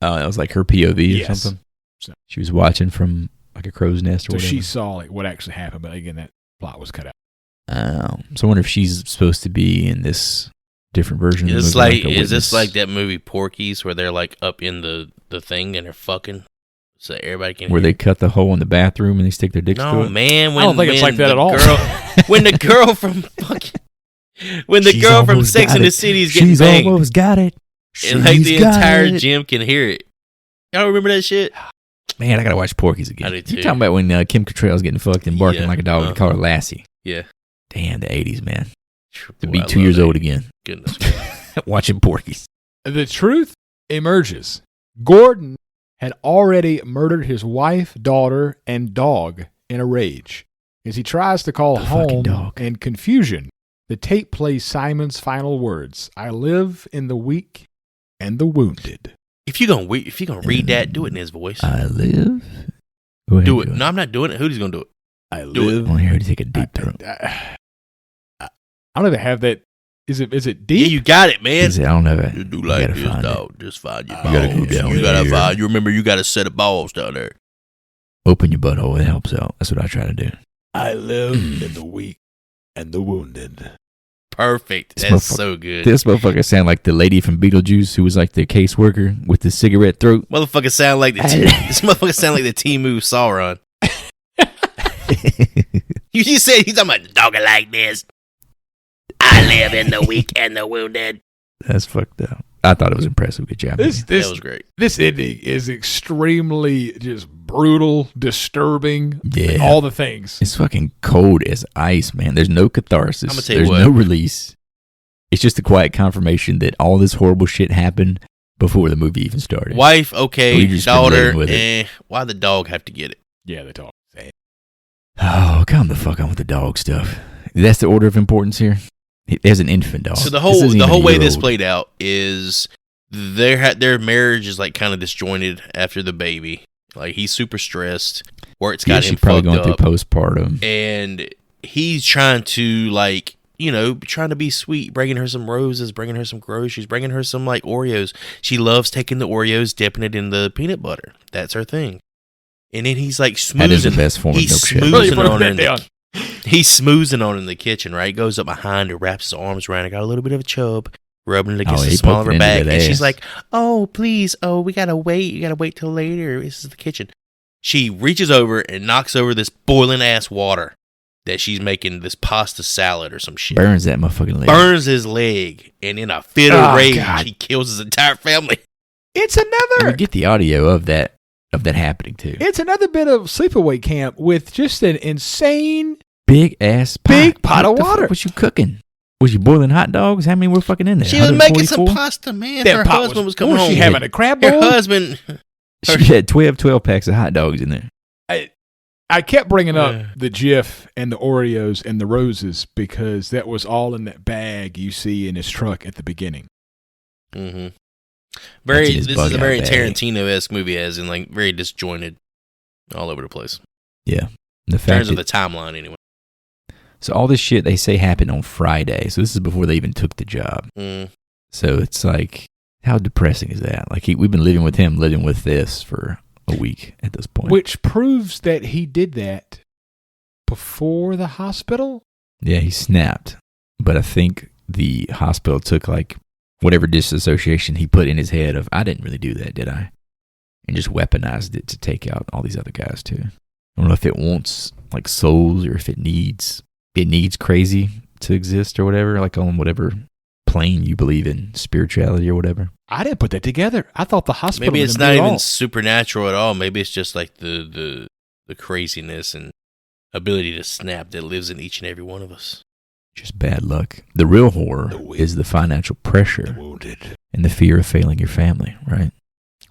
Oh, that was like her POV or Yes. something? So- She was watching from like a crow's nest or So whatever. she saw like what actually happened, but again, that plot was cut out. So I wonder if she's supposed to be in this different version of the It's movie. like a is this witness. like that movie Porky's where they're like up in the thing and they're fucking so everybody can where hear? they cut the hole in the bathroom and they stick their dicks through No it? man, I don't think it's like that at all. When the girl from fucking when the She's girl from almost Sex got and the it. City is getting She's banged, almost got it. and like the She's got entire it. gym can hear it. Y'all remember that shit? Man, I gotta watch Porky's again. I do too. You're talking about when Kim Cattrall's getting fucked and barking Yeah. like a dog and call her Lassie. Yeah. Damn, the 80s, man. To Boy, be I 2 love years that. old again. Goodness. Watching Porky's. The truth emerges. Gordon had already murdered his wife, daughter, and dog in a rage. As he tries to call The fucking home dog. in confusion, the tape plays Simon's final words: "I live in the weak and the wounded." If you're gonna read that, do it in his voice. I live. Go ahead. Do it. Joey. No, I'm not doing it. Who's gonna do it? I Do it. live. I want to hear you take a deep throat. I don't even have that. Is it Yeah, deep? you got it, man. He said, I don't know that. You do You like gotta this, find it. dog. Just find your You balls. gotta go down You gotta here. find. You remember, you got a set of balls down there. Open your butthole. It helps out. That's what I try to do. I live in the weak and the wounded. Perfect. This That's motherfucker- so good. This motherfucker sound like the lady from Beetlejuice who was like the caseworker with the cigarette throat. Motherfucker sound like this motherfucker sound like the Timu Sauron. You just said he's talking about the dog like this. I live in the weak and the wounded. That's fucked up. I thought it was impressive. Good job. This man. That this was great. this ending is extremely just brutal, disturbing, Yeah. and all the things. It's fucking cold as ice, man. There's no catharsis. I'ma tell you There's what. no release. It's just a quiet confirmation that all this horrible shit happened before the movie even started. Wife, We okay. just been Daughter, living with it. Why the dog have to get it? Yeah, they talk. Oh, calm the fuck on with the dog stuff. That's the order of importance here. There's an infant dog. So the This whole isn't the even whole a way year this old. played out is their marriage is like kind of disjointed after the baby. Like he's super stressed. Work's Yeah, got she's him probably fucked going up, through postpartum. and he's trying to like trying to be sweet, bringing her some roses, bringing her some groceries, bringing her some like Oreos. She loves taking the Oreos, dipping it in the peanut butter. That's her thing. And then he's like That is the smoozing. best form of He's milkshake. Really smoozing put on her. that in the- down. He's smoozing on her in the kitchen, right? Goes up behind her, wraps his arms around her, got a little bit of a chub, rubbing it against Oh, the he small of poked her it into back. that And she's ass. like, "Oh, please. Oh, we gotta wait. You gotta wait till later. This is the kitchen." She reaches over and knocks over this boiling ass water that she's making this pasta salad or some shit. Burns that motherfucking leg. Burns his leg, and in a fit Oh, of rage, God. he kills his entire family. It's And we another. get the audio of that happening too. It's another bit of sleepaway camp with just an insane. Big ass pot. Big pot What of the fuck water. was you cooking? Was you boiling hot dogs? How many were fucking in there? She was making some 144? pasta, man. That Her pot husband was coming was home. she having a crab Her bowl? husband. She had 12 packs of hot dogs in there. I kept bringing up Yeah. the Jif and the Oreos and the roses because that was all in that bag you see in his truck at the beginning. Mm-hmm. That's in his This is a bug-out very bag. Tarantino-esque movie, as in like very disjointed, all over the place. Yeah. The In fact terms of that, the timeline, anyway. so all this shit they say happened on Friday. So this is before they even took the job. Mm. So it's like, how depressing is that? Like we've been living with this for a week at this point. Which proves that he did that before the hospital? Yeah, he snapped. But I think the hospital took like whatever disassociation he put in his head of, I didn't really do that, did I? And just weaponized it to take out all these other guys too. I don't know if it wants like souls or if it needs crazy to exist or whatever, like on whatever plane you believe in, spirituality or whatever. I didn't put that together. I thought the hospital. Maybe it's not even supernatural at all. Maybe it's just like the craziness and ability to snap that lives in each and every one of us. Just bad luck. The real horror is the financial pressure and the fear of failing your family, right?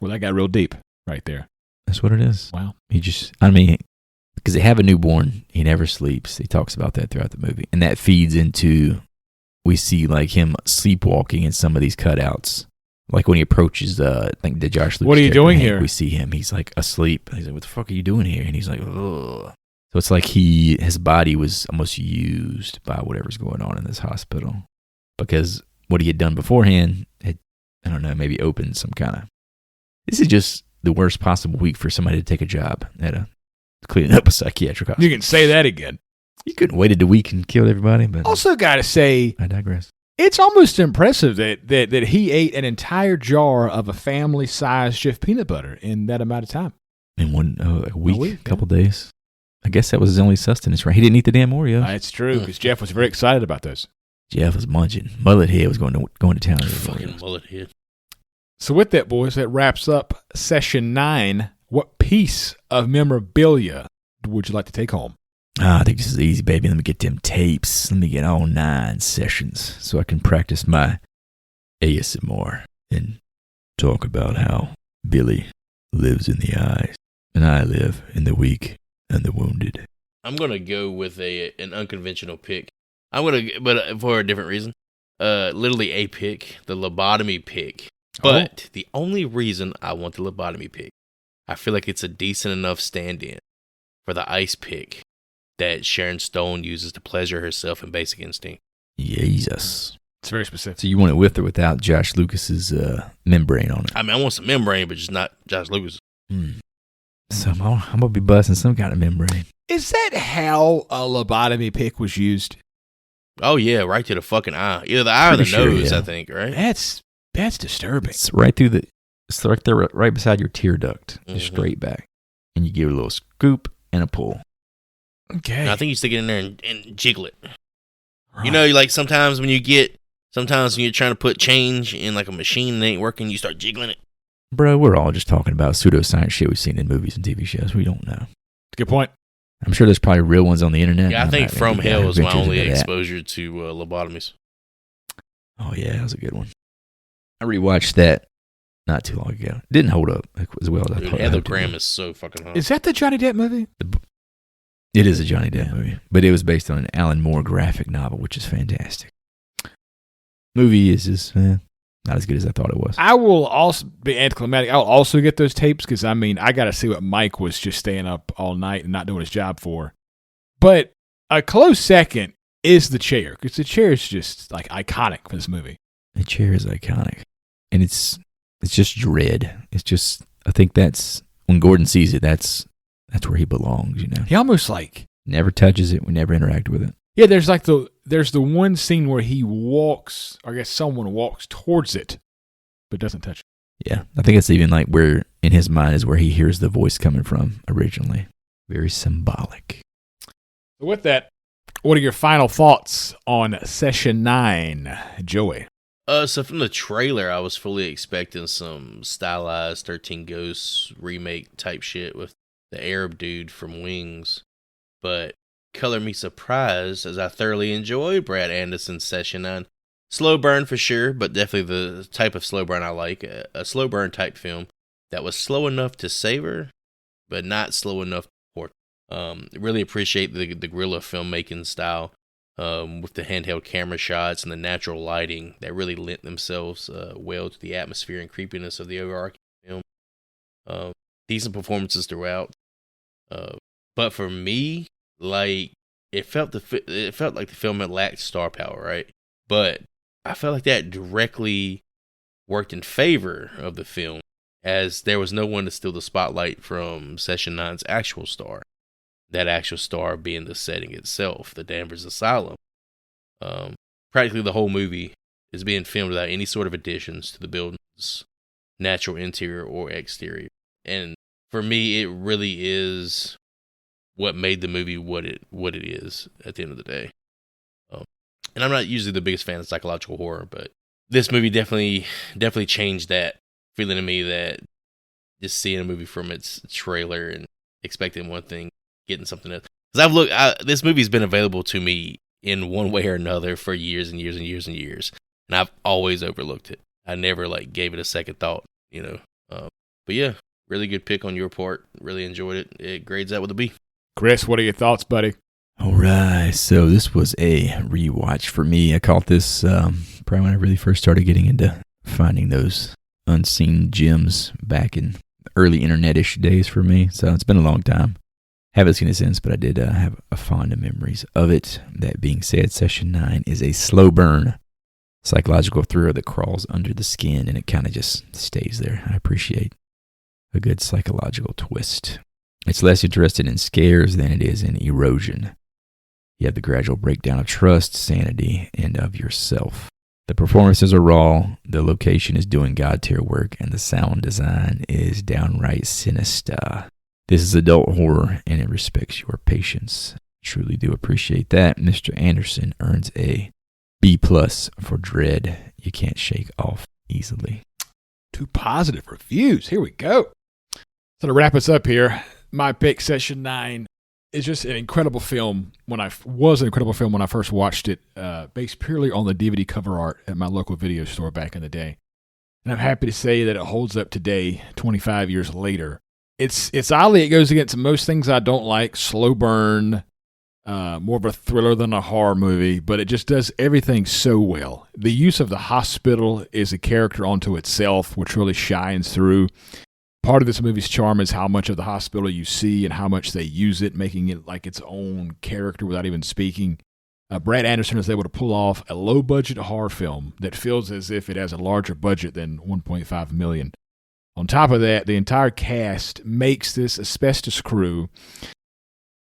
Well, that got real deep right there. That's what it is. Wow. Because they have a newborn, he never sleeps. He talks about that throughout the movie. And that feeds into, we see like him sleepwalking in some of these cutouts. Like when he approaches, I think the Josh Lucas. What are you doing here? We see him. He's like asleep. He's like, what the fuck are you doing here? And he's like, ugh. So it's like his body was almost used by whatever's going on in this hospital. Because what he had done beforehand had, I don't know, maybe opened some kind of. This is just the worst possible week for somebody to take a job at cleaning up a psychiatric hospital. You can say that again. You couldn't waited a week and killed everybody. But also got to say, I digress. It's almost impressive that he ate an entire jar of a family-sized Jif peanut butter in that amount of time. In a week, a couple days. I guess that was his only sustenance, right? He didn't eat the damn Oreo. That's true, because Jeff was very excited about those. Jeff was munching. Mullet Head was going to town. Fucking Mullet Head. So with that, boys, that wraps up session 9. What piece of memorabilia would you like to take home? I think this is easy, baby. Let me get them tapes. Let me get all 9 sessions so I can practice my ASMR and talk about how Billy lives in the eyes and I live in the weak and the wounded. I'm going to go with an unconventional pick. But for a different reason. Literally a pick, the lobotomy pick. But the only reason I want the lobotomy pick, I feel like it's a decent enough stand-in for the ice pick that Sharon Stone uses to pleasure herself in Basic Instinct. Jesus. It's very specific. So you want it with or without Josh Lucas's membrane on it? I mean, I want some membrane, but just not Josh Lucas. So I'm going to be busting some kind of membrane. Is that how a lobotomy pick was used? Oh, yeah, right to the fucking eye. Either the eye or the nose, yeah. I think, right? That's disturbing. It's right through it's right there, right beside your tear duct, just straight back. And you give it a little scoop and a pull. Okay. And I think you stick it in there and jiggle it. Right. You know, like sometimes when you're trying to put change in like a machine and it ain't working, you start jiggling it. Bro, we're all just talking about pseudoscience shit we've seen in movies and TV shows. We don't know. Good point. I'm sure there's probably real ones on the internet. Yeah, I think From Hell was my only exposure to lobotomies. Oh, yeah, that was a good one. I rewatched that not too long ago. It didn't hold up as well as I thought. Heather Graham is so fucking hot. Is that the Johnny Depp movie? It is a Johnny Depp movie, but it was based on an Alan Moore graphic novel, which is fantastic. Movie is just not as good as I thought it was. I will also be anticlimactic. I'll also get those tapes because, I mean, I got to see what Mike was just staying up all night and not doing his job for. But a close second is the chair, because the chair is just like iconic for this movie. The chair is iconic. And it's just dread. It's just, I think that's, when Gordon sees it, that's where he belongs, you know. He almost like never touches it. We never interact with it. Yeah, there's the one scene where he walks, or I guess someone walks towards it, but doesn't touch it. Yeah, I think it's even like where in his mind is where he hears the voice coming from originally. Very symbolic. With that, what are your final thoughts on session 9, Joey? So from the trailer, I was fully expecting some stylized 13 Ghosts remake type shit with the Arab dude from Wings, but color me surprised as I thoroughly enjoyed Brad Anderson's session 9. Slow burn for sure, but definitely the type of slow burn I like. A slow burn type film that was slow enough to savor, but not slow enough to report. Really appreciate the guerrilla filmmaking style with the handheld camera shots and the natural lighting that really lent themselves well to the atmosphere and creepiness of the overarching film. Decent performances throughout. But for me, like it felt like the film had lacked star power, right? But I felt like that directly worked in favor of the film, as there was no one to steal the spotlight from Session 9's actual star. That actual star being the setting itself, the Danvers Asylum. Practically the whole movie is being filmed without any sort of additions to the building's natural interior or exterior. And for me, it really is what made the movie what it is at the end of the day. And I'm not usually the biggest fan of psychological horror, but this movie definitely changed that feeling to me, that just seeing a movie from its trailer and expecting one thing, getting something else. Because this movie's been available to me in one way or another for years and years and years and years, and I've always overlooked it. I never gave it a second thought, But yeah, really good pick on your part. Really enjoyed it. It grades out with a B. Chris, what are your thoughts, buddy? All right, so this was a rewatch for me. I caught this probably when I really first started getting into finding those unseen gems back in early internet-ish days for me. So it's been a long time. Haven't seen it since, but I did have a fond of memories of it. That being said, Session 9 is a slow burn psychological thriller that crawls under the skin, and it kind of just stays there. I appreciate a good psychological twist. It's less interested in scares than it is in erosion. You have the gradual breakdown of trust, sanity, and of yourself. The performances are raw, the location is doing God-tier work, and the sound design is downright sinister. This is adult horror, and it respects your patience. Truly do appreciate that. Mr. Anderson earns a B+ for Dread. You can't shake off easily. 2 positive reviews. Here we go. So to wrap us up here, my pick, Session 9, is just an incredible film. When I first watched it, based purely on the DVD cover art at my local video store back in the day. And I'm happy to say that it holds up today, 25 years later. It's oddly, it goes against most things I don't like. Slow burn, more of a thriller than a horror movie, but it just does everything so well. The use of the hospital is a character unto itself, which really shines through. Part of this movie's charm is how much of the hospital you see and how much they use it, making it like its own character without even speaking. Brad Anderson is able to pull off a low-budget horror film that feels as if it has a larger budget than $1.5 million. On top of that, the entire cast makes this asbestos crew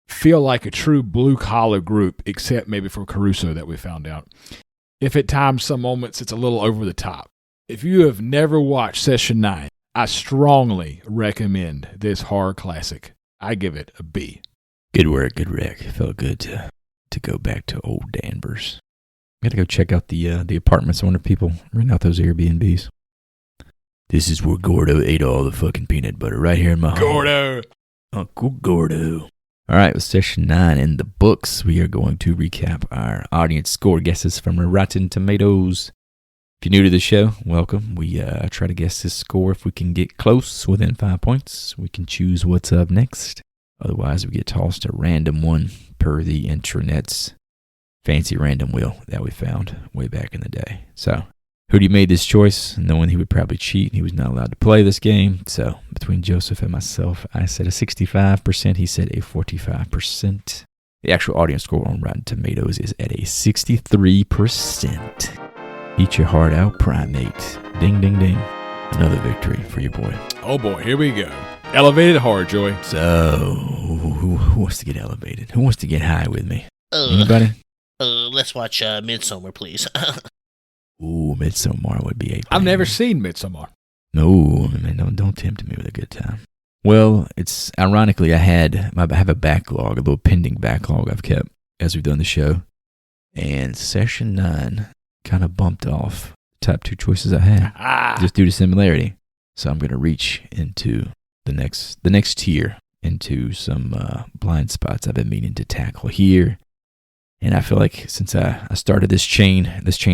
feel like a true blue-collar group, except maybe for Caruso that we found out. If at times, some moments, it's a little over the top. If you have never watched Session 9, I strongly recommend this horror classic. I give it a B. Good work, good Rick. It felt good to go back to old Danvers. Got to go check out the apartments. I wonder if people rent out those Airbnbs. This is where Gordo ate all the fucking peanut butter right here in my home. Gordo! Uncle Gordo. All right, with Session 9 in the books, we are going to recap our audience score guesses from Rotten Tomatoes. If you're new to the show, welcome. We try to guess this score. If we can get close, within 5 points, we can choose what's up next. Otherwise, we get tossed a random one per the intranet's fancy random wheel that we found way back in the day. So, Hootie made this choice, knowing he would probably cheat. He was not allowed to play this game. So, between Joseph and myself, I said a 65%. He said a 45%. The actual audience score on Rotten Tomatoes is at a 63%. Eat your heart out, primate. Ding, ding, ding. Another victory for your boy. Oh boy, here we go. Elevated horror, Joy. So, who wants to get elevated? Who wants to get high with me? Anybody? Let's watch Midsommar, please. Ooh, Midsommar would be a... I've never seen Midsommar. No, man, don't tempt me with a good time. Well, it's ironically, I have a backlog, a little pending backlog I've kept as we've done the show. And Session 9 kind of bumped off the top 2 choices I had, just due to similarity. So I'm going to reach into the next tier, into some blind spots I've been meaning to tackle here. And I feel like since I started this chain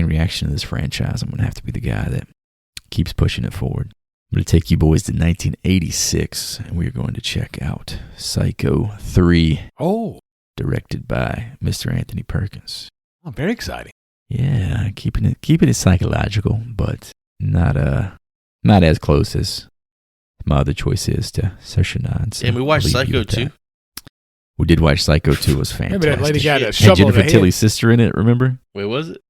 reaction to this franchise, I'm going to have to be the guy that keeps pushing it forward. I'm going to take you boys to 1986, and we're going to check out Psycho 3. Oh. Directed by Mr. Anthony Perkins. Oh, very exciting. Yeah, keeping it psychological, but not as close as my other choice is to Session 9. So and we watched Psycho 2. We did watch Psycho 2. It was fantastic. Remember that lady got a had shovel Jennifer in the Tilly's sister in it, remember? Wait, was it?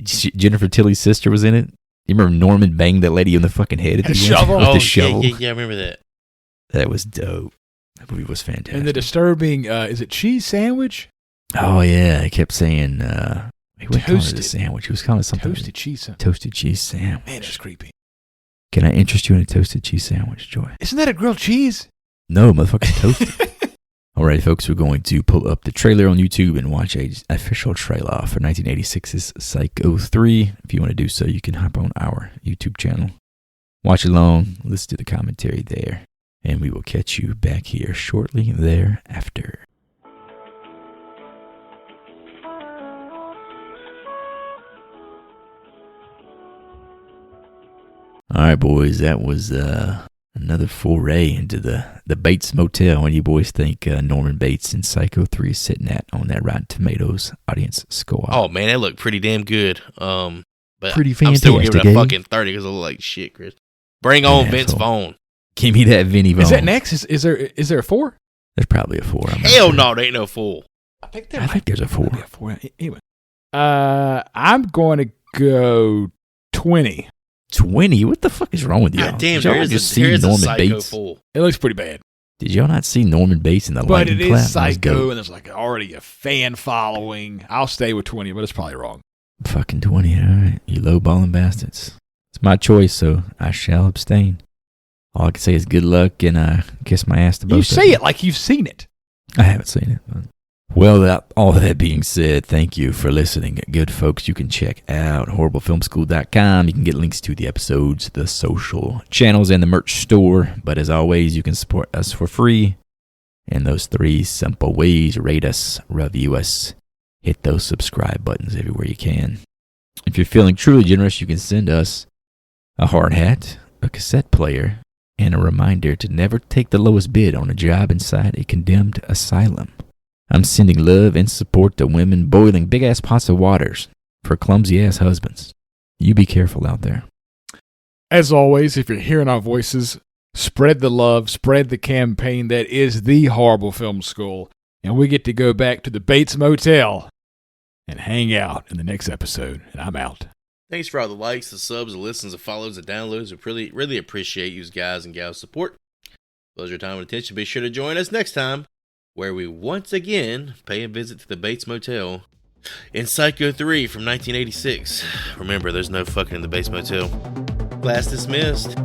Jennifer Tilly's sister was in it. You remember Norman banged that lady on the fucking head at the end? shovel? With Oh, the shovel. yeah, I remember that. That was dope. That movie was fantastic. And the disturbing, is it cheese sandwich? Oh, yeah. I kept saying, he wasn't calling it a Toasted. sandwich. He was calling it something. Toasted cheese sandwich. Toasted cheese sandwich. Man, that's creepy. Can I interest you in a toasted cheese sandwich, Joy? Isn't that a grilled cheese? No, motherfucking toasted. All right, folks, we're going to pull up the trailer on YouTube and watch an official trailer for 1986's Psycho 3. If you want to do so, you can hop on our YouTube channel. Watch along, listen to the commentary there, and we will catch you back here shortly thereafter. All right, boys, that was another foray into the Bates Motel. What do you boys think Norman Bates in Psycho 3 is sitting at on that Rotten Tomatoes audience score? Oh man, that looked pretty damn good. But Pretty I'm still gonna give it fantastic, a eh? fucking 30 because I look like shit, Chris. Bring on Yeah, Vince so- Vaughn. Give me that Vinny Vaughn. Is that next? Is there a 4? There's probably a 4. I'm not Hell sure. no, there ain't no fool. I think I think there's a 4. be a 4. Anyway, I'm going to go 20. 20? What the fuck is wrong with y'all? God damn, Did y'all there is just a, see there is a Norman psycho Bates? fool. It looks pretty bad. Did y'all not see Norman Bates in the But lightning it clap? is That was Psycho, dope. and there's like already a fan following. I'll stay with 20, but it's probably wrong. Fucking 20, all right. You low-balling bastards. It's my choice, so I shall abstain. All I can say is good luck and kiss my ass to both You of say it like you've seen it. I haven't seen it. But. Well, all that being said, thank you for listening. Good folks, you can check out horriblefilmschool.com. You can get links to the episodes, the social channels, and the merch store. But as always, you can support us for free. In those 3 simple ways: rate us, review us, hit those subscribe buttons everywhere you can. If you're feeling truly generous, you can send us a hard hat, a cassette player, and a reminder to never take the lowest bid on a job inside a condemned asylum. I'm sending love and support to women boiling big-ass pots of waters for clumsy-ass husbands. You be careful out there. As always, if you're hearing our voices, spread the love, spread the campaign that is the Horrible Film School, and we get to go back to the Bates Motel and hang out in the next episode. And I'm out. Thanks for all the likes, the subs, the listens, the follows, the downloads. We really appreciate you guys and gals' support. Those your time and attention. Be sure to join us next time, where we once again pay a visit to the Bates Motel in Psycho 3 from 1986. Remember, there's no fucking in the Bates Motel. Class dismissed.